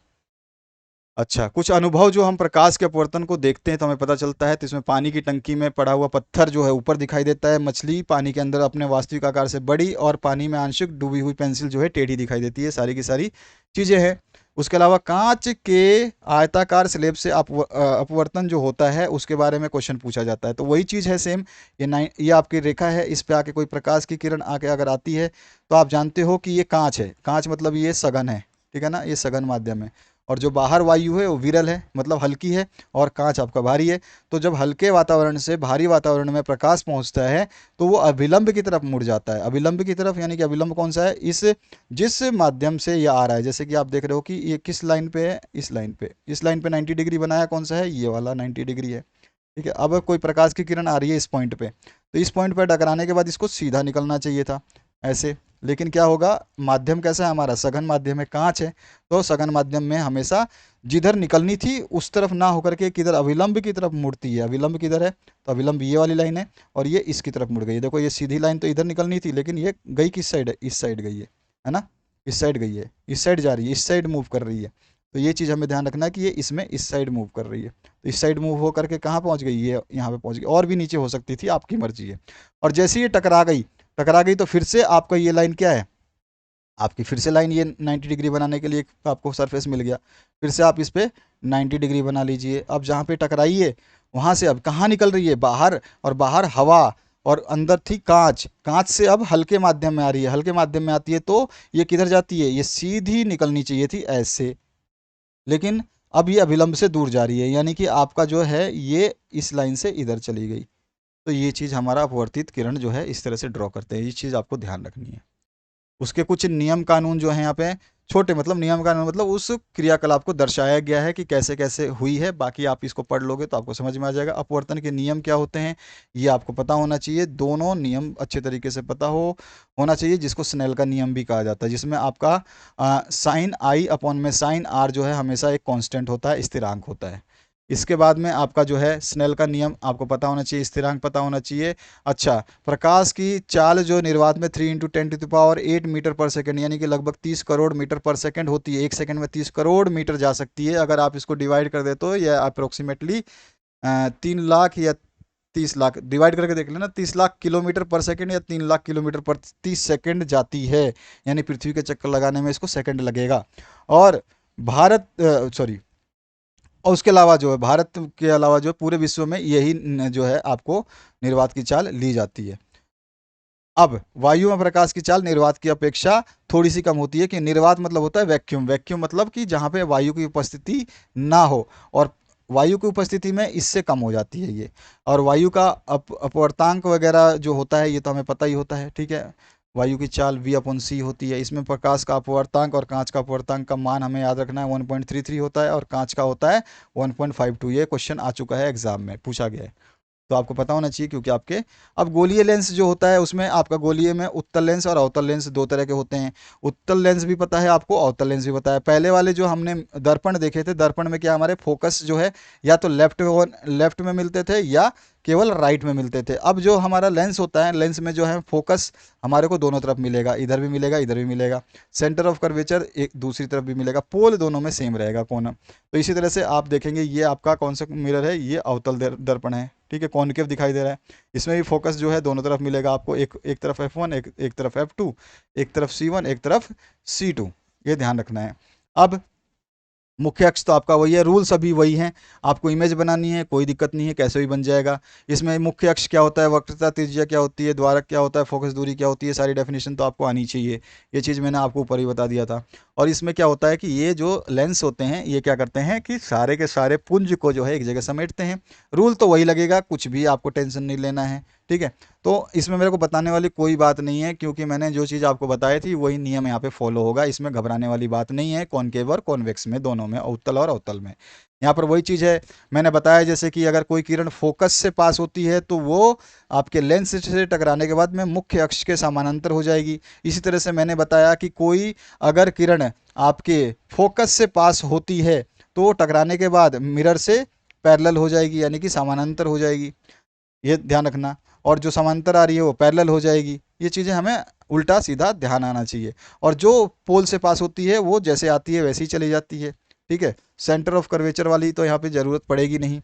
अच्छा, कुछ अनुभव जो हम प्रकाश के अपवर्तन को देखते हैं तो हमें पता चलता है। तो इसमें पानी की टंकी में पड़ा हुआ पत्थर जो है ऊपर दिखाई देता है, मछली पानी के अंदर अपने वास्तविक आकार से बड़ी, और पानी में आंशिक डूबी हुई पेंसिल जो है टेढ़ी दिखाई देती है। सारी की सारी चीज़ें हैं। उसके अलावा कांच के आयताकार स्लेब से अपवर्तन जो होता है उसके बारे में क्वेश्चन पूछा जाता है। तो वही चीज़ है सेम, ये आपकी रेखा है, इस पे आके कोई प्रकाश की किरण आके अगर आती है तो आप जानते हो कि ये कांच है। कांच मतलब ये सघन है, ठीक है ना, ये सघन माध्यम है। और जो बाहर वायु है वो विरल है, मतलब हल्की है, और कांच आपका भारी है। तो जब हल्के वातावरण से भारी वातावरण में प्रकाश पहुंचता है तो वो अभिलंब की तरफ मुड़ जाता है। अभिलंब की तरफ यानी कि अभिलंब कौन सा है, इस जिस माध्यम से ये आ रहा है। जैसे कि आप देख रहे हो कि ये किस लाइन पे है, इस लाइन पे, इस लाइन पे 90 डिग्री बनाया, कौन सा है, ये वाला 90 डिग्री है, ठीक है। अब कोई प्रकाश की किरण आ रही है इस पॉइंट पे, तो इस पॉइंट पर टकराने के बाद इसको सीधा निकलना चाहिए था, ऐसे। लेकिन क्या होगा, माध्यम कैसा है हमारा, सघन माध्यम है, कांच है। तो सघन माध्यम में हमेशा जिधर निकलनी थी उस तरफ ना होकर के किधर, अभिलंब की तरफ मुड़ती है। अभिलंब किधर है, तो अभिलंब ये वाली लाइन है, और ये इसकी तरफ मुड़ गई है। देखो ये सीधी लाइन तो इधर निकलनी थी, लेकिन ये गई किस साइड है, इस साइड गई है ना, इस साइड गई है, इस साइड जा रही है, इस साइड मूव कर रही है। तो ये चीज़ हमें ध्यान रखना है कि ये इसमें इस साइड मूव कर रही है। तो इस साइड मूव हो करके कहाँ पहुँच गई, ये यहाँ पे पहुँच गई, और भी नीचे हो सकती थी, आपकी मर्जी है। और जैसे ही ये टकरा गई तो फिर से आपका ये लाइन क्या है, आपकी फिर से लाइन, ये 90 डिग्री बनाने के लिए आपको सरफेस मिल गया। फिर से आप इस पे 90 डिग्री बना लीजिए। अब जहाँ पे टकराई है वहाँ से अब कहाँ निकल रही है, बाहर, और बाहर हवा, और अंदर थी कांच। कांच से अब हल्के माध्यम में आ रही है, हल्के माध्यम में आती है तो ये किधर जाती है, ये सीधी निकलनी चाहिए थी ऐसे, लेकिन अब ये अभिलंब से दूर जा रही है, यानी कि आपका जो है ये इस लाइन से इधर चली गई। तो ये चीज़ हमारा अपवर्तित किरण जो है इस तरह से ड्रॉ करते हैं, ये चीज़ आपको ध्यान रखनी है। उसके कुछ नियम कानून जो हैं यहाँ पे छोटे, मतलब नियम कानून मतलब उस क्रियाकलाप को दर्शाया गया है कि कैसे कैसे हुई है। बाकी आप इसको पढ़ लोगे तो आपको समझ में आ जाएगा। अपवर्तन के नियम क्या होते हैं ये आपको पता होना चाहिए। दोनों नियम अच्छे तरीके से पता होना चाहिए, जिसको स्नेल का नियम भी कहा जाता है, जिसमें आपका साइन आई अपॉन में साइन आर जो है हमेशा एक कांस्टेंट होता है, स्थिरांक होता है। इसके बाद में आपका जो है स्नेल का नियम आपको पता होना चाहिए, स्थिरांक पता होना चाहिए। अच्छा, प्रकाश की चाल जो निर्वात में 3 × 10⁸ मीटर पर सेकंड यानी कि लगभग 30 करोड़ मीटर पर सेकंड होती है। एक सेकंड में 30 करोड़ मीटर जा सकती है। अगर आप इसको डिवाइड कर दे तो यह अप्रोक्सीमेटली 3 लाख या 30 लाख, डिवाइड करके देख लेना, 30 लाख किलोमीटर पर सेकंड या 3 लाख किलोमीटर पर 30 सेकंड जाती है। यानी पृथ्वी के चक्कर लगाने में इसको सेकंड लगेगा। और भारत सॉरी, और उसके अलावा जो है, भारत के अलावा जो है पूरे विश्व में यही जो है आपको निर्वात की चाल ली जाती है। अब वायु में प्रकाश की चाल निर्वात की अपेक्षा थोड़ी सी कम होती है। कि निर्वात मतलब होता है वैक्यूम, वैक्यूम मतलब कि जहाँ पे वायु की उपस्थिति ना हो, और वायु की उपस्थिति में इससे कम हो जाती है ये। और वायु का अपवर्तांक वगैरह जो होता है ये तो हमें पता ही होता है, ठीक है। वायु की चाल V/c होती है। इसमें प्रकाश का अपवर्तांक और कांच का अपवर्तांक का मान हमें याद रखना है, 1.33 होता है, और कांच का होता है 1.52। ये क्वेश्चन आ चुका है एग्जाम में, पूछा गया है, तो आपको पता होना चाहिए। क्योंकि आपके अब गोलीय लेंस जो होता है उसमें आपका गोलीय में उत्तल लेंस और अवतल लेंस दो तरह के होते हैं। उत्तल लेंस भी पता है आपको, अवतल लेंस भी पता है। पहले वाले जो हमने दर्पण देखे थे, दर्पण में क्या हमारे फोकस जो है या तो लेफ्ट में मिलते थे या केवल राइट में मिलते थे। अब जो हमारा लेंस होता है, लेंस में जो है फोकस हमारे को दोनों तरफ मिलेगा, इधर भी मिलेगा इधर भी मिलेगा। सेंटर ऑफ कर्वेचर एक दूसरी तरफ भी मिलेगा, पोल दोनों में सेम रहेगा, कोना। तो इसी तरह से आप देखेंगे ये आपका कौन सा मिरर है, ये अवतल दर्पण है, ठीक है, कॉनकेव दिखाई दे रहा है। इसमें भी फोकस जो है दोनों तरफ मिलेगा आपको, एक तरफ F1, एक तरफ F2, एक तरफ C1, एक तरफ C2, ये ध्यान रखना है। अब मुख्य अक्ष तो आपका वही है, रूल्स अभी वही हैं। आपको इमेज बनानी है, कोई दिक्कत नहीं है, कैसे भी बन जाएगा। इसमें मुख्य अक्ष क्या होता है, वक्रता त्रिज्या क्या होती है, द्वारक क्या होता है, फोकस दूरी क्या होती है, सारी डेफिनेशन तो आपको आनी चाहिए। ये चीज़ मैंने आपको ऊपर ही बता दिया था। और इसमें क्या होता है कि ये जो लेंस होते हैं ये क्या करते हैं कि सारे के सारे पुंज को जो है एक जगह समेटते हैं। रूल तो वही लगेगा, कुछ भी आपको टेंशन नहीं लेना है, ठीक है। तो इसमें मेरे को बताने वाली कोई बात नहीं है, क्योंकि मैंने जो चीज़ आपको बताई थी वही नियम यहाँ पे फॉलो होगा। इसमें घबराने वाली बात नहीं है, कॉनकेव और कॉन्वेक्स में, दोनों में, उत्तल और अवतल में। यहाँ पर वही चीज़ है, मैंने बताया जैसे कि अगर कोई किरण फोकस से पास होती है तो वो आपके लेंस से टकराने के बाद में मुख्य अक्ष के समानांतर हो जाएगी। इसी तरह से मैंने बताया कि कोई अगर किरण आपके फोकस से पास होती है तो टकराने के बाद मिरर से पैरेलल हो जाएगी, यानी कि समानांतर हो जाएगी, ये ध्यान रखना। और जो समांतर आ रही है वो पैरेलल हो जाएगी। ये चीज़ें हमें उल्टा सीधा ध्यान आना चाहिए। और जो पोल से पास होती है वो जैसे आती है वैसे ही चली जाती है, ठीक है। सेंटर ऑफ कर्वेचर वाली तो यहाँ पे ज़रूरत पड़ेगी नहीं।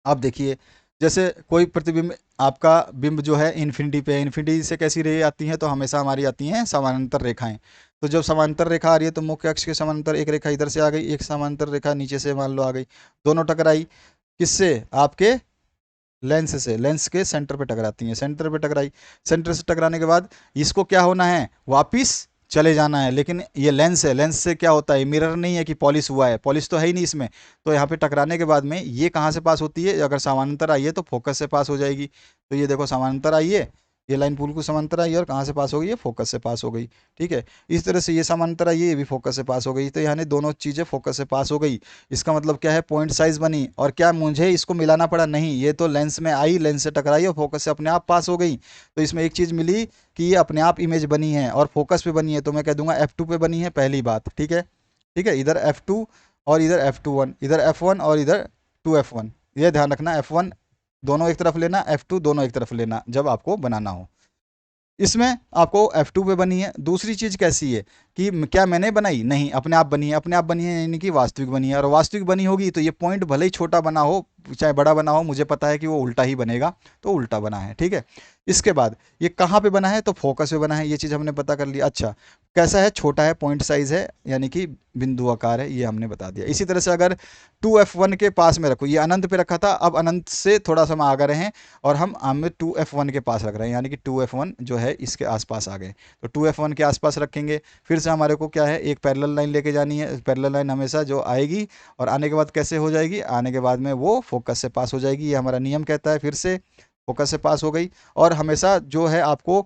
आप देखिए, जैसे कोई प्रतिबिंब, आपका बिंब जो है इन्फिनिटी पे है, इन्फिनिटी से कैसी रे आती हैं, तो हमेशा हमारी आती हैं समानांतर रेखाएं। तो जब समांतर रेखा आ रही है तो मुख्य अक्ष के समांतर एक रेखा इधर से आ गई, एक समांतर रेखा नीचे से मान लो आ गई, दोनों टकराई, किससे, आपके लेंस से, लेंस के सेंटर पे टकराती हैं, सेंटर पे टकराई, सेंटर से टकराने के बाद इसको क्या होना है, वापिस चले जाना है। लेकिन ये लेंस है, लेंस से क्या होता है, मिरर नहीं है कि पॉलिश हुआ है, पॉलिश तो है ही नहीं इसमें। तो यहाँ पे टकराने के बाद में ये कहाँ से पास होती है, अगर समानांतर आई है तो फोकस से पास हो जाएगी। तो ये देखो समानांतर आई है, ये लाइन बिल्कुल समांतर आई है, और कहाँ से पास हो गई, ये फोकस से पास हो गई, ठीक है। इस तरह से ये समांतर आई है, ये भी फोकस से पास हो गई, तो यानी दोनों चीज़ें फोकस से पास हो गई। इसका मतलब क्या है, पॉइंट साइज बनी। और क्या मुझे इसको मिलाना पड़ा, नहीं, ये तो लेंस में आई, लेंस से टकराई और फोकस से अपने आप पास हो गई। तो इसमें एक चीज़ मिली कि ये अपने आप इमेज बनी है और फोकस पे बनी है, तो मैं कह दूंगा F2 पे बनी है, पहली बात, ठीक है। ठीक है, इधर F2 और इधर F21, इधर F1 और इधर 2F1, ये ध्यान रखना, F1 दोनों एक तरफ लेना, F2 दोनों एक तरफ लेना जब आपको बनाना हो। इसमें आपको F2 पे बनी है। दूसरी चीज़ कैसी है कि क्या मैंने बनाई, नहीं, अपने आप बनी है, अपने आप बनी है यानी कि वास्तविक बनी है। और वास्तविक बनी होगी तो ये पॉइंट भले ही छोटा बना हो चाहे बड़ा बना हो, मुझे पता है कि वो उल्टा ही बनेगा, तो उल्टा बना है, ठीक है। इसके बाद ये कहाँ पे बना है, तो फोकस पे बना है, ये चीज़ हमने पता कर लिया। अच्छा, कैसा है, छोटा है, पॉइंट साइज है, यानी कि बिंदु आकार है, ये हमने बता दिया। इसी तरह से अगर 2F1 के पास में रखो, ये अनंत पे रखा था, अब अनंत से थोड़ा सा हम आगे रहे हैं और हम 2F1 के पास रख रहे हैं, यानी कि 2F1 जो है इसके आसपास आ गए। तो 2F1 के आसपास रखेंगे, फिर से हमारे को क्या है, एक पैरेलल लाइन लेके जानी है। पैरेलल लाइन हमेशा जो आएगी और आने के बाद कैसे हो जाएगी, आने के बाद में वो फोकस से पास हो जाएगी, ये हमारा नियम कहता है। फिर से फोकस से पास हो गई। और हमेशा जो है आपको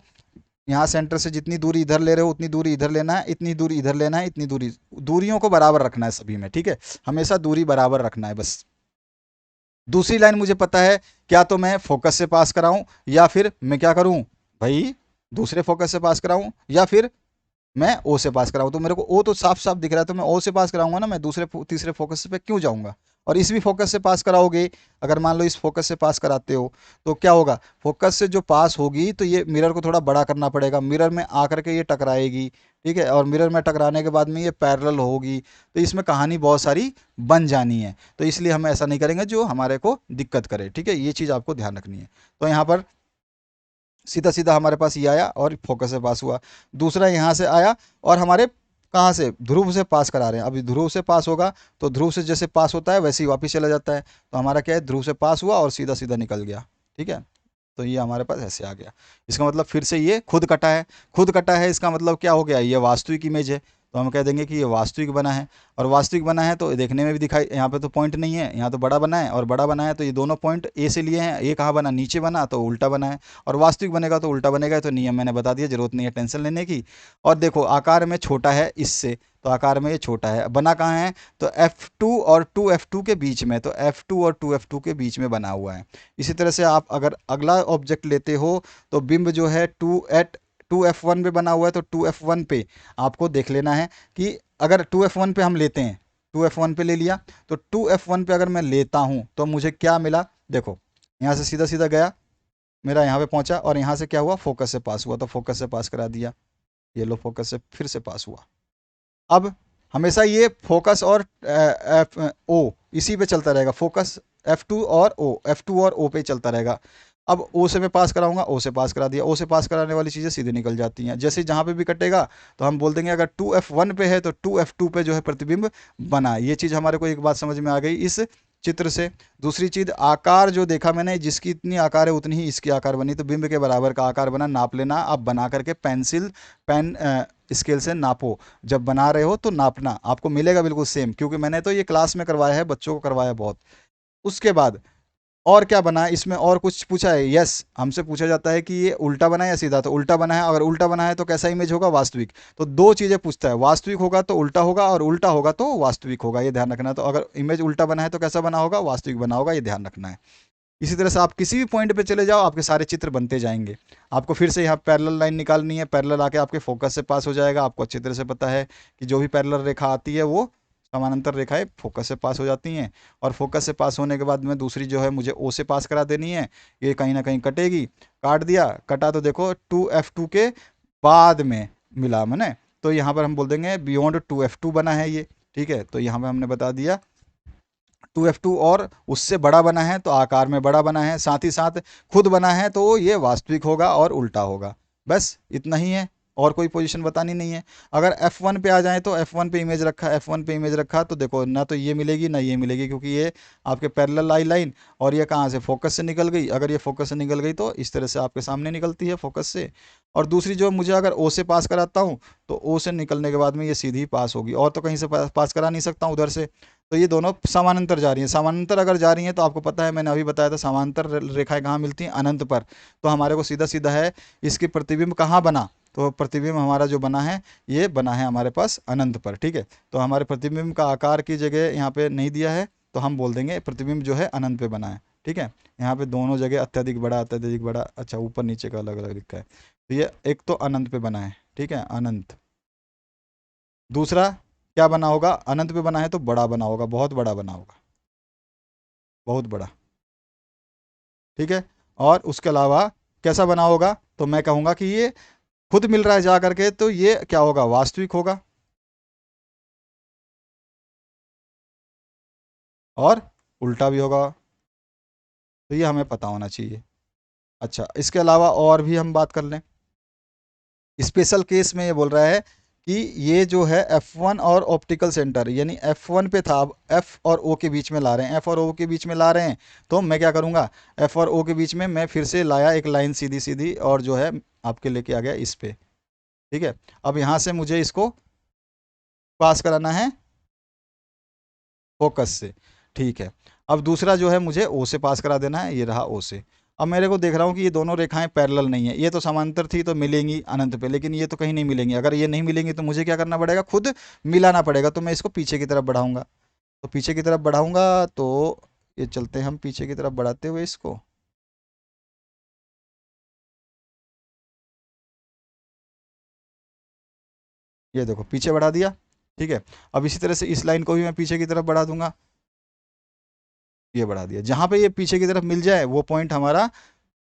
यहाँ सेंटर से जितनी दूरी इधर ले रहे हो उतनी दूरी इधर लेना है, इतनी दूरी इधर लेना है, इतनी दूरी, दूरियों को बराबर रखना है सभी में, ठीक है। हमेशा दूरी बराबर रखना है बस। दूसरी लाइन मुझे पता है, क्या तो मैं फोकस से पास कराऊं या फिर मैं क्या करूं भाई, दूसरे फोकस से पास कराऊं या फिर मैं ओ से पास कराऊं। तो मेरे को ओ तो साफ साफ दिख रहा है, तो मैं ओ से पास कराऊंगा ना, मैं दूसरे तीसरे फोकस पे क्यों जाऊंगा। और इस भी फोकस से पास कराओगे, अगर मान लो इस फोकस से पास कराते हो तो क्या होगा, फोकस से जो पास होगी तो ये मिरर को थोड़ा बड़ा करना पड़ेगा, मिरर में आकर के ये टकराएगी, ठीक है। और मिरर में टकराने के बाद में ये पैरेलल होगी, तो इसमें कहानी बहुत सारी बन जानी है। तो इसलिए हम ऐसा नहीं करेंगे जो हमारे को दिक्कत करे, ठीक है, ये चीज़ आपको ध्यान रखनी है। तो यहाँ पर सीधा सीधा हमारे पास ये आया और फोकस से पास हुआ। दूसरा यहाँ से आया और हमारे कहाँ से, ध्रुव से पास करा रहे हैं। अभी ध्रुव से पास होगा तो ध्रुव से जैसे पास होता है वैसे ही वापस चला जाता है। तो हमारा क्या है, ध्रुव से पास हुआ और सीधा सीधा निकल गया, ठीक है। तो ये हमारे पास ऐसे आ गया। इसका मतलब फिर से ये खुद कटा है, खुद कटा है, इसका मतलब क्या हो गया, ये वास्तविक इमेज है। तो हम कह देंगे कि ये वास्तविक बना है। और वास्तविक बना है तो देखने में भी दिखाई, यहाँ पे तो पॉइंट नहीं है, यहाँ तो बड़ा बना है और बड़ा बना है, तो ये दोनों पॉइंट ए से लिए हैं, ये कहाँ बना, नीचे बना, तो उल्टा बना है। और वास्तविक बनेगा तो उल्टा बनेगा, तो नियम मैंने बता दिया, जरूरत नहीं है टेंशन लेने की। और देखो आकार में छोटा है इससे, तो आकार में ये छोटा है, बना कहाँ है, तो F2 और 2F2 के बीच में, तो F2 और 2F2 के बीच में बना हुआ है। इसी तरह से आप अगर अगला ऑब्जेक्ट लेते हो तो बिंब जो है 2F1 पे बना हुआ है, तो 2F1 पे आपको देख लेना है कि अगर 2F1 पे हम लेते हैं, 2F1 पे ले लिया, तो 2F1 पे अगर मैं लेता हूँ तो मुझे क्या मिला, देखो यहाँ से सीधा सीधा गया, मेरा यहाँ पे पहुँचा और यहाँ से क्या हुआ, फोकस से पास हुआ, तो फोकस से पास करा दिया, ये लो फोकस से फिर से पास हुआ। अब हमेशा ये फोकस और एफ ओ इसी पे चलता रहेगा, फोकस F2 और O, F2 और O पे चलता रहेगा। अब ओ से मैं पास कराऊंगा, ओ से पास करा दिया, ओ से पास कराने वाली चीज़ें सीधे निकल जाती हैं। जैसे जहाँ पे भी कटेगा तो हम बोल देंगे अगर 2F1 पे है तो 2F2 पे जो है प्रतिबिंब बना। ये चीज़ हमारे को एक बात समझ में आ गई इस चित्र से। दूसरी चीज़, आकार जो देखा मैंने, जिसकी इतनी आकार है उतनी ही इसकी आकार बनी, तो बिंब के बराबर का आकार बना। नाप लेना, आप बना करके पेन स्केल से नापो। जब बना रहे हो तो नापना, आपको मिलेगा बिल्कुल सेम, क्योंकि मैंने तो ये क्लास में करवाया है, बच्चों को करवाया बहुत। उसके बाद और क्या बना है इसमें, और कुछ पूछा है? यस, हमसे पूछा जाता है कि ये उल्टा बना है या सीधा, तो उल्टा बना है। अगर उल्टा बना है तो कैसा इमेज होगा? वास्तविक। तो दो चीज़ें पूछता है, वास्तविक होगा तो उल्टा होगा, और उल्टा होगा तो वास्तविक होगा, ये ध्यान रखना है। तो अगर इमेज उल्टा बना है तो कैसा बना होगा? वास्तविक बना होगा, ये ध्यान रखना है। इसी तरह से आप किसी भी पॉइंट पे चले जाओ, आपके सारे चित्र बनते जाएंगे। आपको फिर से यहाँ पैरेलल लाइन निकालनी है, पैरेलल आके आपके फोकस से पास हो जाएगा। आपको अच्छी तरह से पता है कि जो भी पैरेलल रेखा आती है वो समानांतर रेखाएं फोकस से पास हो जाती हैं। और फोकस से पास होने के बाद में दूसरी जो है मुझे ओ से पास करा देनी है। ये कहीं ना कहीं कटेगी, काट दिया, कटा तो देखो 2F2 के बाद में मिला मैंने, तो यहाँ पर हम बोल देंगे बियॉन्ड 2F2 बना है ये। ठीक है, तो यहाँ पर हमने बता दिया 2F2 और उससे बड़ा बना है तो आकार में बड़ा बना है, साथ ही साथ खुद बना है तो ये वास्तविक होगा और उल्टा होगा। बस इतना ही है, और कोई पोजीशन बतानी नहीं है। अगर F1 पे आ जाए तो F1 पे इमेज रखा, F1 पे इमेज रखा तो देखो ना तो ये मिलेगी ना ये मिलेगी, क्योंकि ये आपके पैरेलल आई लाइन, और ये कहाँ से? फोकस से निकल गई। अगर ये फोकस से निकल गई तो इस तरह से आपके सामने निकलती है फोकस से। और दूसरी जो मुझे अगर ओ से पास कराता हूँ तो ओ से निकलने के बाद में ये सीधी पास होगी, और तो कहीं से पास करा नहीं सकता हूँ उधर से। तो ये दोनों समानांतर जा रही हैं। समानांतर अगर जा रही हैं तो आपको पता है, मैंने अभी बताया था, समानांतर रेखाएं कहाँ मिलती हैं? अनंत पर। तो हमारे को सीधा सीधा है इसकी प्रतिबिंब कहाँ बना? तो प्रतिबिंब हमारा जो बना है ये बना है हमारे पास अनंत पर। ठीक है, तो हमारे प्रतिबिंब का आकार की जगह यहाँ पे नहीं दिया है, तो हम बोल देंगे प्रतिबिंब जो है अनंत पे बना है। ठीक है, यहाँ पे दोनों जगह अत्यधिक बड़ा अत्यधिक बड़ा, अच्छा ऊपर नीचे का अलग अलग लिखा है। तो ये एक तो अनंत पे बना है, ठीक है, अनंत। दूसरा क्या बना होगा? अनंत पे बना है तो बड़ा बना होगा, बहुत बड़ा बना होगा, बहुत बड़ा। ठीक है, और उसके अलावा कैसा बना होगा? तो मैं कहूँगा कि ये खुद मिल रहा है जा करके, तो ये क्या होगा? वास्तविक होगा, और उल्टा भी होगा। तो ये हमें पता होना चाहिए। अच्छा, इसके अलावा और भी हम बात कर लें। स्पेशल केस में ये बोल रहा है कि ये जो है F1 और ऑप्टिकल सेंटर, यानी F1 पे था, अब F और O के बीच में ला रहे हैं, F और O के बीच में ला रहे हैं। तो मैं क्या करूँगा? F और O के बीच में मैं फिर से लाया एक लाइन सीधी सीधी, और जो है आपके लेके आ गया इस पे। ठीक है, अब यहाँ से मुझे इसको पास कराना है फोकस से। ठीक है, अब दूसरा जो है मुझे ओ से पास करा देना है, ये रहा ओ से। अब मेरे को देख रहा हूँ कि ये दोनों रेखाएं पैरेलल नहीं है, ये तो समांतर थी तो मिलेंगी अनंत पे, लेकिन ये तो कहीं नहीं मिलेंगी। अगर ये नहीं मिलेंगी तो मुझे क्या करना पड़ेगा? खुद मिलाना पड़ेगा। तो मैं इसको पीछे की तरफ बढ़ाऊंगा, तो पीछे की तरफ बढ़ाऊंगा तो ये चलते हैं हम पीछे की तरफ बढ़ाते हुए इसको। ये देखो पीछे बढ़ा दिया। ठीक है, अब इसी तरह से इस लाइन को भी मैं पीछे की तरफ बढ़ा दूंगा, ये बढ़ा दिया। जहाँ पे ये पीछे की तरफ मिल जाए वो पॉइंट हमारा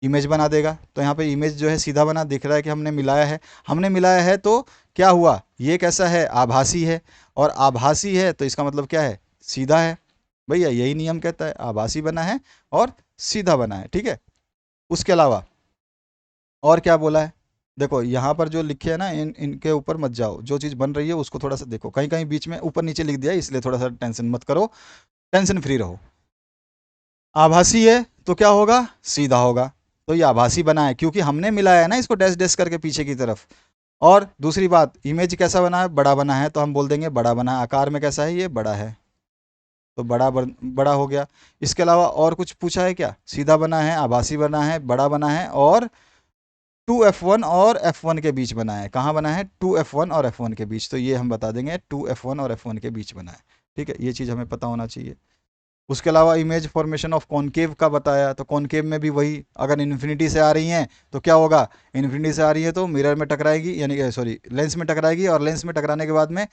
इमेज बना देगा। तो यहाँ पे इमेज जो है सीधा बना, दिख रहा है कि हमने मिलाया है। हमने मिलाया है तो क्या हुआ? ये कैसा है? आभासी है, और आभासी है तो इसका मतलब क्या है? सीधा है। भैया यही नियम कहता है, आभासी बना है और सीधा बना है। ठीक है, उसके अलावा और क्या बोला है? देखो यहाँ पर जो लिखे है ना, इनके ऊपर मत जाओ, जो चीज़ बन रही है उसको थोड़ा सा देखो। कहीं कहीं बीच में ऊपर नीचे लिख दिया, इसलिए थोड़ा सा टेंशन मत करो, टेंशन फ्री रहो। आभासी है तो क्या होगा? सीधा होगा। तो ये आभासी बना है क्योंकि हमने मिलाया है ना इसको डैश डैश करके पीछे की तरफ। और दूसरी बात, इमेज कैसा बना है? बड़ा बना है, तो हम बोल देंगे बड़ा बना है। आकार में कैसा है? ये बड़ा है, तो बड़ा हो गया। इसके अलावा और कुछ पूछा है क्या? सीधा बना है, आभासी बना है, बड़ा बना है, और 2F1 और F1 के बीच बना है। कहाँ बना है? 2F1 और F1 के बीच। तो ये हम बता देंगे 2F1 और F1 के बीच बना है। ठीक है, ये चीज़ हमें पता होना चाहिए। उसके अलावा इमेज फॉर्मेशन ऑफ कॉनकेव का बताया, तो कॉनकेव में भी वही, अगर इन्फिनिटी से आ रही हैं तो क्या होगा? इन्फिनिटी से आ रही है तो मिरर में टकराएगी, यानी सॉरी लेंस में टकराएगी, और लेंस में टकराने के बाद में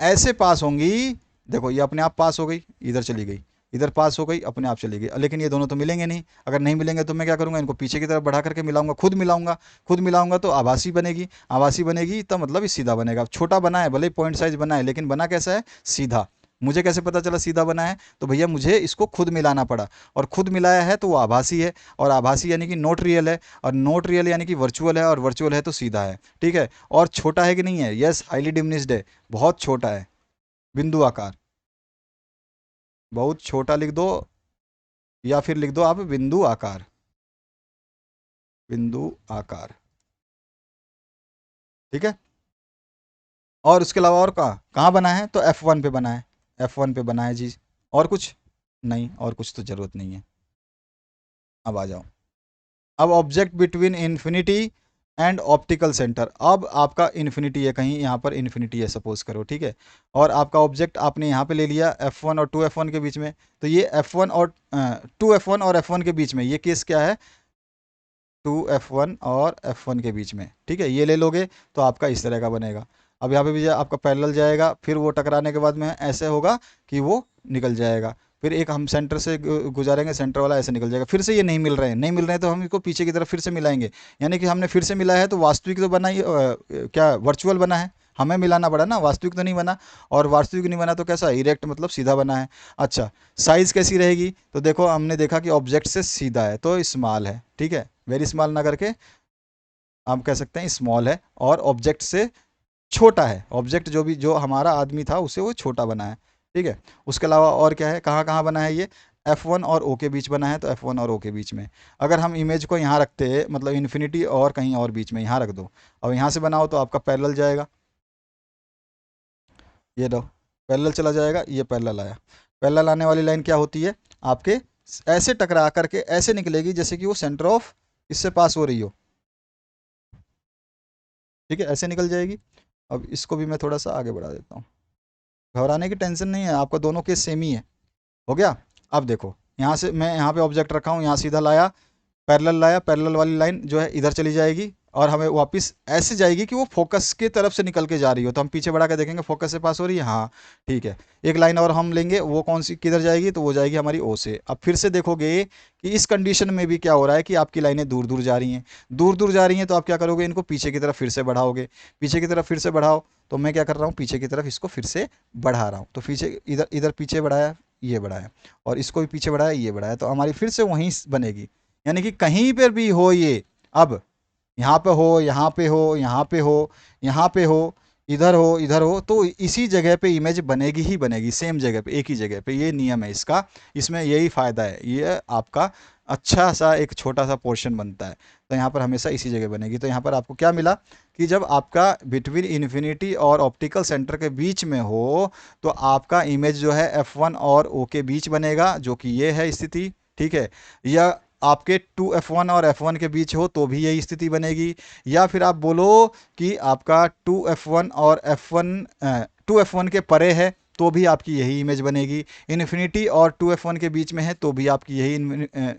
ऐसे पास होंगी। देखो ये अपने आप पास हो गई, इधर चली गई, इधर पास हो गई, अपने आप चली गई। लेकिन ये दोनों तो मिलेंगे नहीं। अगर नहीं मिलेंगे तो मैं क्या करूँगा? इनको पीछे की तरफ बढ़ा करके मिलाऊंगा, खुद मिलाऊंगा। खुद मिलाऊंगा तो आभासी बनेगी, आभासी बनेगी तो मतलब ये सीधा बनेगा। छोटा बना है, भले ही पॉइंट साइज बना है, लेकिन बना कैसा है? सीधा। मुझे कैसे पता चला सीधा बना है? तो भैया मुझे इसको खुद मिलाना पड़ा, और खुद मिलाया है तो वो आभासी है, और आभासी यानी कि नॉट रियल है, और नॉट रियल यानी कि वर्चुअल है, और वर्चुअल है तो सीधा है। ठीक है, और छोटा है कि नहीं है? यस, हाईली डिमिनिश्ड है, बहुत छोटा है, बिंदु आकार, बहुत छोटा लिख दो, या फिर लिख दो आप बिंदु आकार, बिंदु आकार। ठीक है, और उसके अलावा और कहाँ कहाँ बना है? तो F1 पे बना है, F1 पे बना है जी। और कुछ नहीं, और कुछ तो ज़रूरत नहीं है। अब आ जाओ, अब object between infinity and optical centre. अब आपका इन्फिनिटी है, कहीं यहाँ पर इन्फिनिटी है सपोज करो, ठीक है, और आपका ऑब्जेक्ट आपने यहाँ पे ले लिया F1 और 2F1 के बीच में। तो ये F1 और 2F1 और F1 के बीच में ये केस क्या है? 2F1 और F1 के बीच में, ठीक है, ये ले लोगे तो आपका इस तरह का बनेगा। अब यहाँ पे भी आपका पैरेलल जाएगा, फिर वो टकराने के बाद में ऐसे होगा कि वो निकल जाएगा, फिर एक हम सेंटर से गुजारेंगे, सेंटर वाला ऐसे निकल जाएगा, फिर से ये नहीं मिल रहे हैं, नहीं मिल रहे हैं तो हम इसको पीछे की तरफ फिर से मिलाएंगे, यानी कि हमने फिर से मिला है तो वास्तविक तो बना ही क्या वर्चुअल बना है, हमें मिलाना पड़ा ना, वास्तविक तो नहीं बना, और वास्तविक नहीं बना तो कैसा? इरेक्ट, मतलब सीधा बना है। अच्छा, साइज़ कैसी रहेगी? तो देखो हमने देखा कि ऑब्जेक्ट से सीधा है तो स्मॉल है, ठीक है, वेरी स्मॉल ना करके हम कह सकते हैं स्मॉल है, और ऑब्जेक्ट से छोटा है, ऑब्जेक्ट जो भी जो हमारा आदमी था उसे वो छोटा बना है। ठीक है, उसके अलावा और क्या है, कहाँ कहाँ बना है ये? F1 और O के बीच बना है, तो F1 और O के बीच में। अगर हम इमेज को यहाँ रखते हैं, मतलब इन्फिनिटी और कहीं और बीच में यहाँ रख दो, और यहाँ से बनाओ तो आपका पैरेलल जाएगा, ये दो पैरेलल चला जाएगा, ये पैरेलल आया। पैरेलल आने वाली लाइन क्या होती है? आपके ऐसे टकरा करके ऐसे निकलेगी जैसे कि वो सेंटर ऑफ इससे पास हो रही हो, ठीक है, ऐसे निकल जाएगी। अब इसको भी मैं थोड़ा सा आगे बढ़ा देता हूँ, घबराने की टेंशन नहीं है, आपका दोनों केस सेम ही है। हो गया? अब देखो, यहाँ से मैं यहाँ पे ऑब्जेक्ट रखा हूँ, यहाँ सीधा लाया, पैरेलल लाया, पैरेलल वाली लाइन जो है इधर चली जाएगी, और हमें वापस ऐसे जाएगी कि वो फोकस की तरफ से निकल के जा रही हो, तो हम पीछे बढ़ा के देखेंगे फोकस से पास हो रही है, हाँ ठीक है। एक लाइन और हम लेंगे, वो कौन सी किधर जाएगी? तो वो जाएगी हमारी ओ से। अब फिर से देखोगे कि इस कंडीशन में भी क्या हो रहा है कि आपकी लाइनें दूर दूर जा रही हैं, दूर दूर जा रही हैं, तो आप क्या करोगे? इनको पीछे की तरफ फिर से बढ़ाओगे, पीछे की तरफ फिर से बढ़ाओ, तो मैं क्या कर रहा हूँ? पीछे की तरफ इसको फिर से बढ़ा रहा हूँ, तो पीछे इधर इधर पीछे बढ़ाया, ये बढ़ाया, और इसको भी पीछे बढ़ाया, ये बढ़ाया, तो हमारी फिर से वहीं बनेगी, यानी कि कहीं पर भी हो ये, अब यहाँ पे हो, यहाँ पे हो, यहाँ पे हो, यहाँ पे हो, इधर हो, इधर हो, तो इसी जगह पे इमेज बनेगी ही बनेगी, सेम जगह पे, एक ही जगह पे, ये नियम है इसका, इसमें यही फ़ायदा है, ये आपका अच्छा सा एक छोटा सा पोर्शन बनता है, तो यहाँ पर हमेशा इसी जगह बनेगी। तो यहाँ पर आपको क्या मिला कि जब आपका बिटवीन इन्फिनिटी और ऑप्टिकल सेंटर के बीच में हो, तो आपका इमेज जो है F1 और O के बीच बनेगा, जो कि ये है स्थिति, ठीक है, या आपके 2F1 और F1 के बीच हो तो भी यही स्थिति बनेगी, या फिर आप बोलो कि आपका 2F1 और F1 2F1 के परे है तो भी आपकी यही इमेज बनेगी, इन्फिनिटी और 2F1 के बीच में है तो भी आपकी यही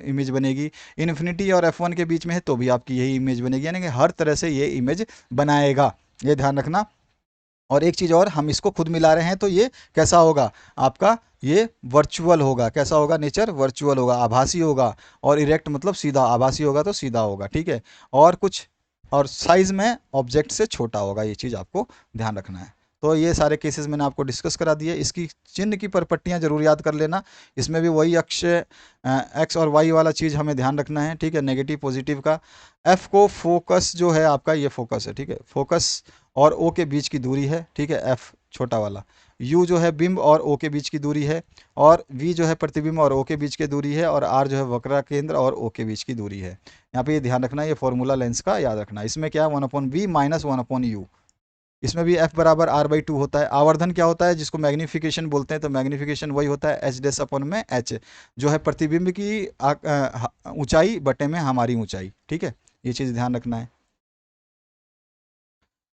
इमेज बनेगी, इन्फिनिटी और F1 के बीच में है तो भी आपकी यही इमेज बनेगी, यानी कि हर तरह से ये इमेज बनाएगा, ये ध्यान रखना। और एक चीज़ और, हम इसको खुद मिला रहे हैं तो ये कैसा होगा? आपका ये वर्चुअल होगा, कैसा होगा? नेचर वर्चुअल होगा, आभासी होगा, और इरेक्ट मतलब सीधा, आभासी होगा तो सीधा होगा, ठीक है, और कुछ, और साइज में ऑब्जेक्ट से छोटा होगा, ये चीज़ आपको ध्यान रखना है। तो ये सारे केसेस मैंने आपको डिस्कस करा दिए, इसकी चिन्ह की परपट्टियाँ जरूर याद कर लेना, इसमें भी वही अक्ष एक्स और वाई वाला चीज़ हमें ध्यान रखना है, ठीक है, नेगेटिव पॉजिटिव का। एफ को फोकस जो है आपका, ये फोकस है, ठीक है, फोकस और ओ के बीच की दूरी है, ठीक है, एफ छोटा वाला। यू जो है बिंब और ओ के बीच की दूरी है, और वी जो है प्रतिबिंब और ओ के बीच की दूरी है, और आर जो है वक्र केंद्र और ओ के बीच की दूरी है। यहाँ पे ये ध्यान रखना, ये फॉर्मूला लेंस का याद रखना। इसमें क्या है? 1/v minus 1/u। इसमें भी f बराबर r/2 होता है। आवर्धन क्या होता है? जिसको मैग्नीफिकेशन बोलते हैं, तो मैग्नीफिकेशन वही होता है h डैश अपन में h, जो है प्रतिबिंब की ऊंचाई बटे में हमारी ऊंचाई, ठीक है, ये चीज़ ध्यान रखना है।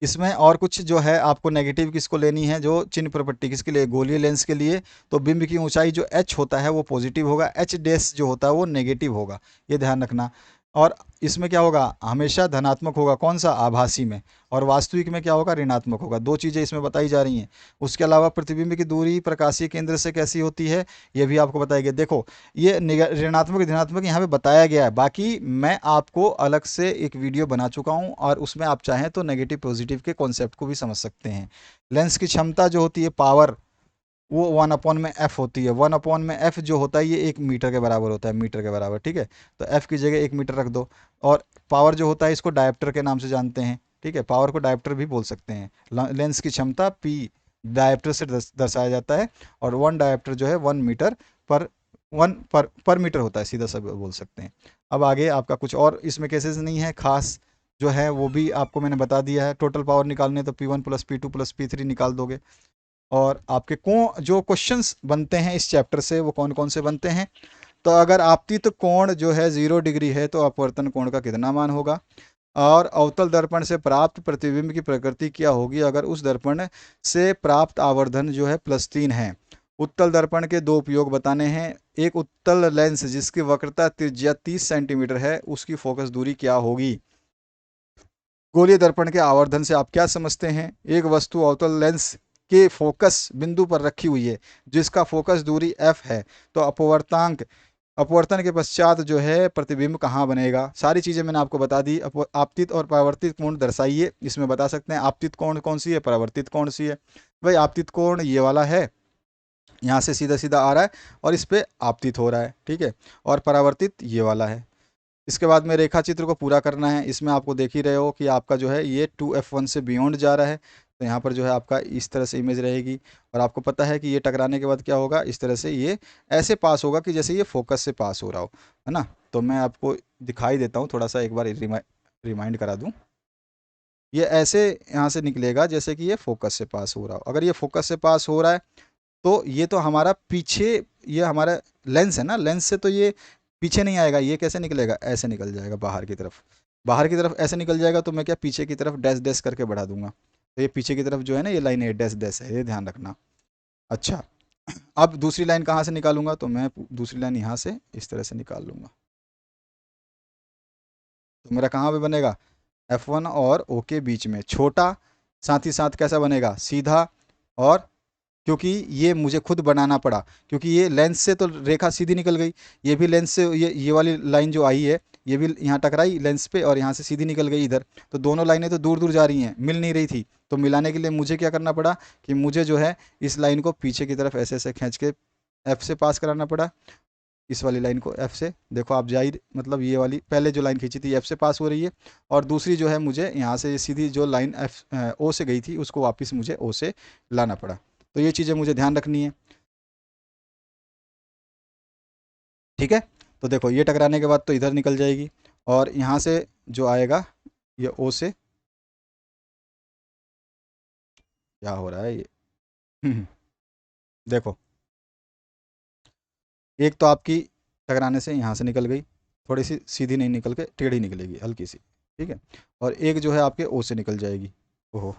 इसमें और कुछ जो है आपको नेगेटिव किसको लेनी है? जो चिन्ह प्रॉपर्टी किसके लिए? गोलीय लेंस के लिए। तो बिंब की ऊंचाई जो h होता है वो पॉजिटिव होगा, h डैश जो होता है वो नेगेटिव होगा, ये ध्यान रखना। और इसमें क्या होगा? हमेशा धनात्मक होगा, कौन सा? आभासी में। और वास्तविक में क्या होगा? ऋणात्मक होगा। दो चीज़ें इसमें बताई जा रही हैं। उसके अलावा प्रतिबिंब की दूरी प्रकाशीय केंद्र से कैसी होती है, ये भी आपको बताया गया। देखो, ये ऋणात्मक धनात्मक यहाँ पे बताया गया है, बाकी मैं आपको अलग से एक वीडियो बना चुका हूँ, और उसमें आप चाहें तो नेगेटिव पॉजिटिव के कॉन्सेप्ट को भी समझ सकते हैं। लेंस की क्षमता जो होती है, पावर, वो 1/f होती है। 1/f जो होता है ये 1 मीटर के बराबर होता है, मीटर के बराबर, ठीक है। तो f की जगह 1 मीटर रख दो। और पावर जो होता है इसको डायप्टर के नाम से जानते हैं, ठीक है। पावर को डायप्टर भी बोल सकते हैं। लेंस की क्षमता p डायप्टर से दर्शाया जाता है। और 1 डायप्टर जो है 1 मीटर पर पर मीटर होता है, सीधा सा बोल सकते हैं। अब आगे आपका कुछ और इसमें केसेस नहीं है खास, जो है वो भी आपको मैंने बता दिया है। टोटल पावर निकालने तो P1 + P2 + P3 निकाल दोगे। और आपके जो क्वेश्चंस बनते हैं इस चैप्टर से वो कौन कौन से बनते हैं, तो अगर आपतित कोण जो है 0 डिग्री है तो अपवर्तन कोण का कितना मान होगा, और अवतल दर्पण से प्राप्त प्रतिबिंब की प्रकृति क्या होगी अगर उस दर्पण से प्राप्त आवर्धन जो है +3 है। उत्तल दर्पण के दो उपयोग बताने हैं। एक उत्तल लेंस जिसकी वक्रता त्रिज्या 30 सेंटीमीटर है, उसकी फोकस दूरी क्या होगी। गोलीय दर्पण के आवर्धन से आप क्या समझते हैं। एक वस्तु अवतल लेंस के फोकस बिंदु पर रखी हुई है जिसका फोकस दूरी f है, तो अपवर्तांक अपवर्तन के पश्चात जो है प्रतिबिंब कहाँ बनेगा। सारी चीज़ें मैंने आपको बता दी। आपतित और परावर्तित कोण दर्शाइए, इसमें बता सकते हैं आपतित कोण कौन सी है, परावर्तित कौन सी है। भाई आपतित कोण ये वाला है, यहाँ से सीधा सीधा आ रहा है और इस पर आपतित हो रहा है, ठीक है। और परावर्तित ये वाला है। इसके बाद में रेखा चित्र को पूरा करना है। इसमें आपको देख ही रहे हो कि आपका जो है ये 2f1 से बियॉन्ड जा रहा है, तो यहाँ पर जो है आपका इस तरह से इमेज रहेगी। और आपको पता है कि ये टकराने के बाद क्या होगा, इस तरह से ये ऐसे पास होगा कि जैसे ये फोकस से पास हो रहा हो, है ना। तो मैं आपको दिखाई देता हूँ, थोड़ा सा एक बार रिमाइंड करा दूँ। ये ऐसे यहाँ से निकलेगा जैसे कि ये फोकस से पास हो रहा हो। अगर ये फोकस से पास हो रहा है तो ये तो हमारा पीछे, ये हमारा लेंस है ना, लेंस से तो ये पीछे नहीं आएगा। ये कैसे निकलेगा, ऐसे निकल जाएगा बाहर की तरफ। बाहर की तरफ ऐसे निकल जाएगा तो मैं क्या पीछे की तरफ डैश डैश करके बढ़ा दूंगा। तो ये पीछे की तरफ जो है ना, ये लाइन है डैश डैश है, ये ध्यान रखना। अच्छा, अब दूसरी लाइन कहाँ से निकालूंगा, तो मैं दूसरी लाइन यहाँ से इस तरह से निकाल लूंगा। तो मेरा कहाँ पे बनेगा, F1 और O के बीच में छोटा, साथ ही साथ कैसा बनेगा, सीधा। और क्योंकि ये मुझे खुद बनाना पड़ा, क्योंकि ये लेंस से तो रेखा सीधी निकल गई, ये भी लेंस से ये वाली लाइन जो आई है ये भी यहाँ टकराई लेंस पे और यहाँ से सीधी निकल गई इधर। तो दोनों लाइनें तो दूर दूर जा रही हैं, मिल नहीं रही थी। तो मिलाने के लिए मुझे क्या करना पड़ा कि मुझे जो है इस लाइन को पीछे की तरफ ऐसे ऐसे खींच के एफ से पास कराना पड़ा। इस वाली लाइन को एफ से, देखो आप जाहिर मतलब ये वाली पहले जो लाइन खींची थी एफ से पास हो रही है, और दूसरी जो है मुझे यहाँ से सीधी जो लाइन एफ ओ से गई थी उसको वापस मुझे ओ से लाना पड़ा। तो ये चीज़ें मुझे ध्यान रखनी है, ठीक है। तो देखो ये टकराने के बाद तो इधर निकल जाएगी, और यहाँ से जो आएगा ये ओ से, क्या हो रहा है ये देखो एक तो आपकी टकराने से यहाँ से निकल गई, थोड़ी सी सीधी नहीं निकल के टेढ़ी निकलेगी हल्की सी, ठीक है। और एक जो है आपके ओ से निकल जाएगी। ओहो,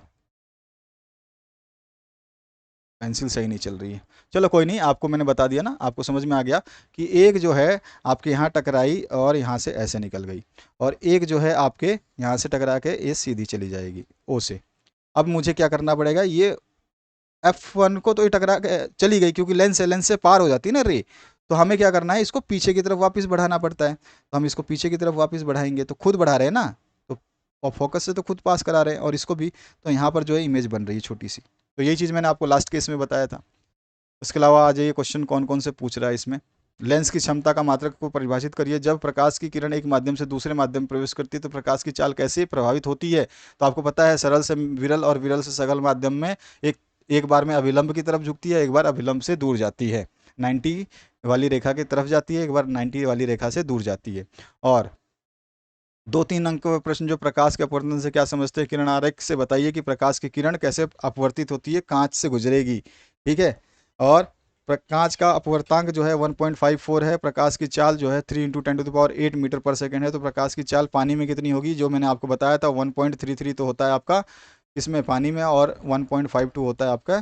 पेंसिल सही नहीं चल रही है। चलो कोई नहीं, आपको मैंने बता दिया ना, आपको समझ में आ गया कि एक जो है आपके यहाँ टकराई और यहाँ से ऐसे निकल गई, और एक जो है आपके यहाँ से टकरा के ये सीधी चली जाएगी ओ से। अब मुझे क्या करना पड़ेगा, ये F1 को तो ये टकरा के चली गई क्योंकि लेंस से पार हो जाती है ना रे। तो हमें क्या करना है, इसको पीछे की तरफ वापस बढ़ाना पड़ता है। तो हम इसको पीछे की तरफ वापस बढ़ाएंगे तो खुद बढ़ा रहे हैं ना, तो और फोकस से तो खुद पास करा रहे हैं और इसको भी। तो यहाँ पर जो है इमेज बन रही है छोटी सी। तो यही चीज़ मैंने आपको लास्ट केस में बताया था। उसके अलावा आ जाइए क्वेश्चन कौन कौन से पूछ रहा है इसमें। लेंस की क्षमता का मात्रक को परिभाषित करिए। जब प्रकाश की किरण एक माध्यम से दूसरे माध्यम में प्रवेश करती है तो प्रकाश की चाल कैसे प्रभावित होती है। तो आपको पता है सरल से विरल और विरल से सघन माध्यम में एक एक बार में अभिलंब की तरफ झुकती है, एक बार अभिलंब से दूर जाती है। 90 वाली रेखा की तरफ जाती है, एक बार 90 वाली रेखा से दूर जाती है। और 2-3 अंक का प्रश्न जो प्रकाश के अपवर्तन से क्या समझते हैं, किरण आरेख से बताइए कि प्रकाश की किरण कैसे अपवर्तित होती है, कांच से गुजरेगी, ठीक है। और कांच का अपवर्तांक जो है 1.54 है। प्रकाश की चाल जो है 3 × 10⁸ मीटर पर सेकेंड है। तो प्रकाश की चाल पानी में कितनी होगी, जो मैंने आपको बताया था 1.33 तो होता है आपका इसमें पानी में, और 1.52 होता है आपका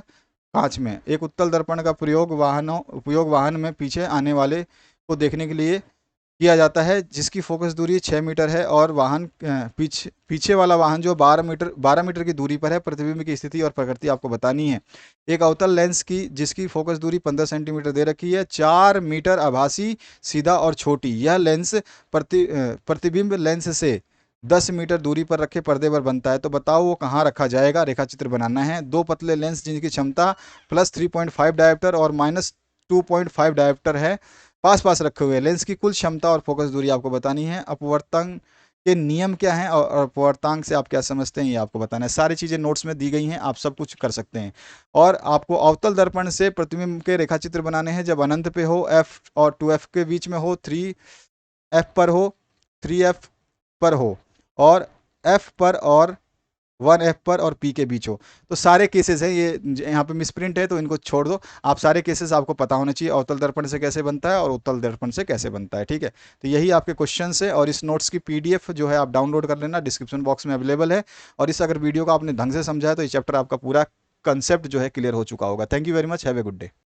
कांच में। एक उत्तल दर्पण का उपयोग वाहन में पीछे आने वाले को देखने के लिए किया जाता है जिसकी फोकस दूरी 6 मीटर है, और वाहन पीछे वाला वाहन जो 12 मीटर की दूरी पर है। प्रतिबिंब की स्थिति और प्रकृति आपको बतानी है। एक अवतल लेंस की जिसकी फोकस दूरी 15 सेंटीमीटर दे रखी है, 4 मीटर आभासी, सीधा और छोटी। यह लेंस प्रतिबिंब लेंस से 10 मीटर दूरी पर रखे पर्दे पर बनता है, तो बताओ वो कहाँ रखा जाएगा। रेखा चित्र बनाना है। दो पतले लेंस जिनकी क्षमता +3.5 डायोप्टर और -2.5 डायोप्टर है, पास पास रखे हुए हैं। लेंस की कुल क्षमता और फोकस दूरी आपको बतानी है। अपवर्तन के नियम क्या हैं और अपवर्तांक से आप क्या समझते हैं, ये आपको बताना है। सारी चीज़ें नोट्स में दी गई हैं, आप सब कुछ कर सकते हैं। और आपको अवतल दर्पण से प्रतिबिंब के रेखा चित्र बनाने हैं। जब अनंत पे हो, एफ और 2f के बीच में हो, 3f पर हो, 3f पर हो, और f पर और 1f पर और p के बीच हो। तो सारे केसेस हैं ये, यहाँ पे मिसप्रिंट है तो इनको छोड़ दो। आप सारे केसेस आपको पता होने चाहिए, अवतल दर्पण से कैसे बनता है और उत्तल दर्पण से कैसे बनता है। ठीक है, तो यही आपके क्वेश्चन है। और इस नोट्स की पीडीएफ जो है आप डाउनलोड कर लेना, डिस्क्रिप्शन बॉक्स में अवेलेबल है। और इस अगर वीडियो को आपने ढंग से समझा है तो ये चैप्टर आपका पूरा कंसेप्ट जो है क्लियर हो चुका होगा। Thank you very much, have a good day.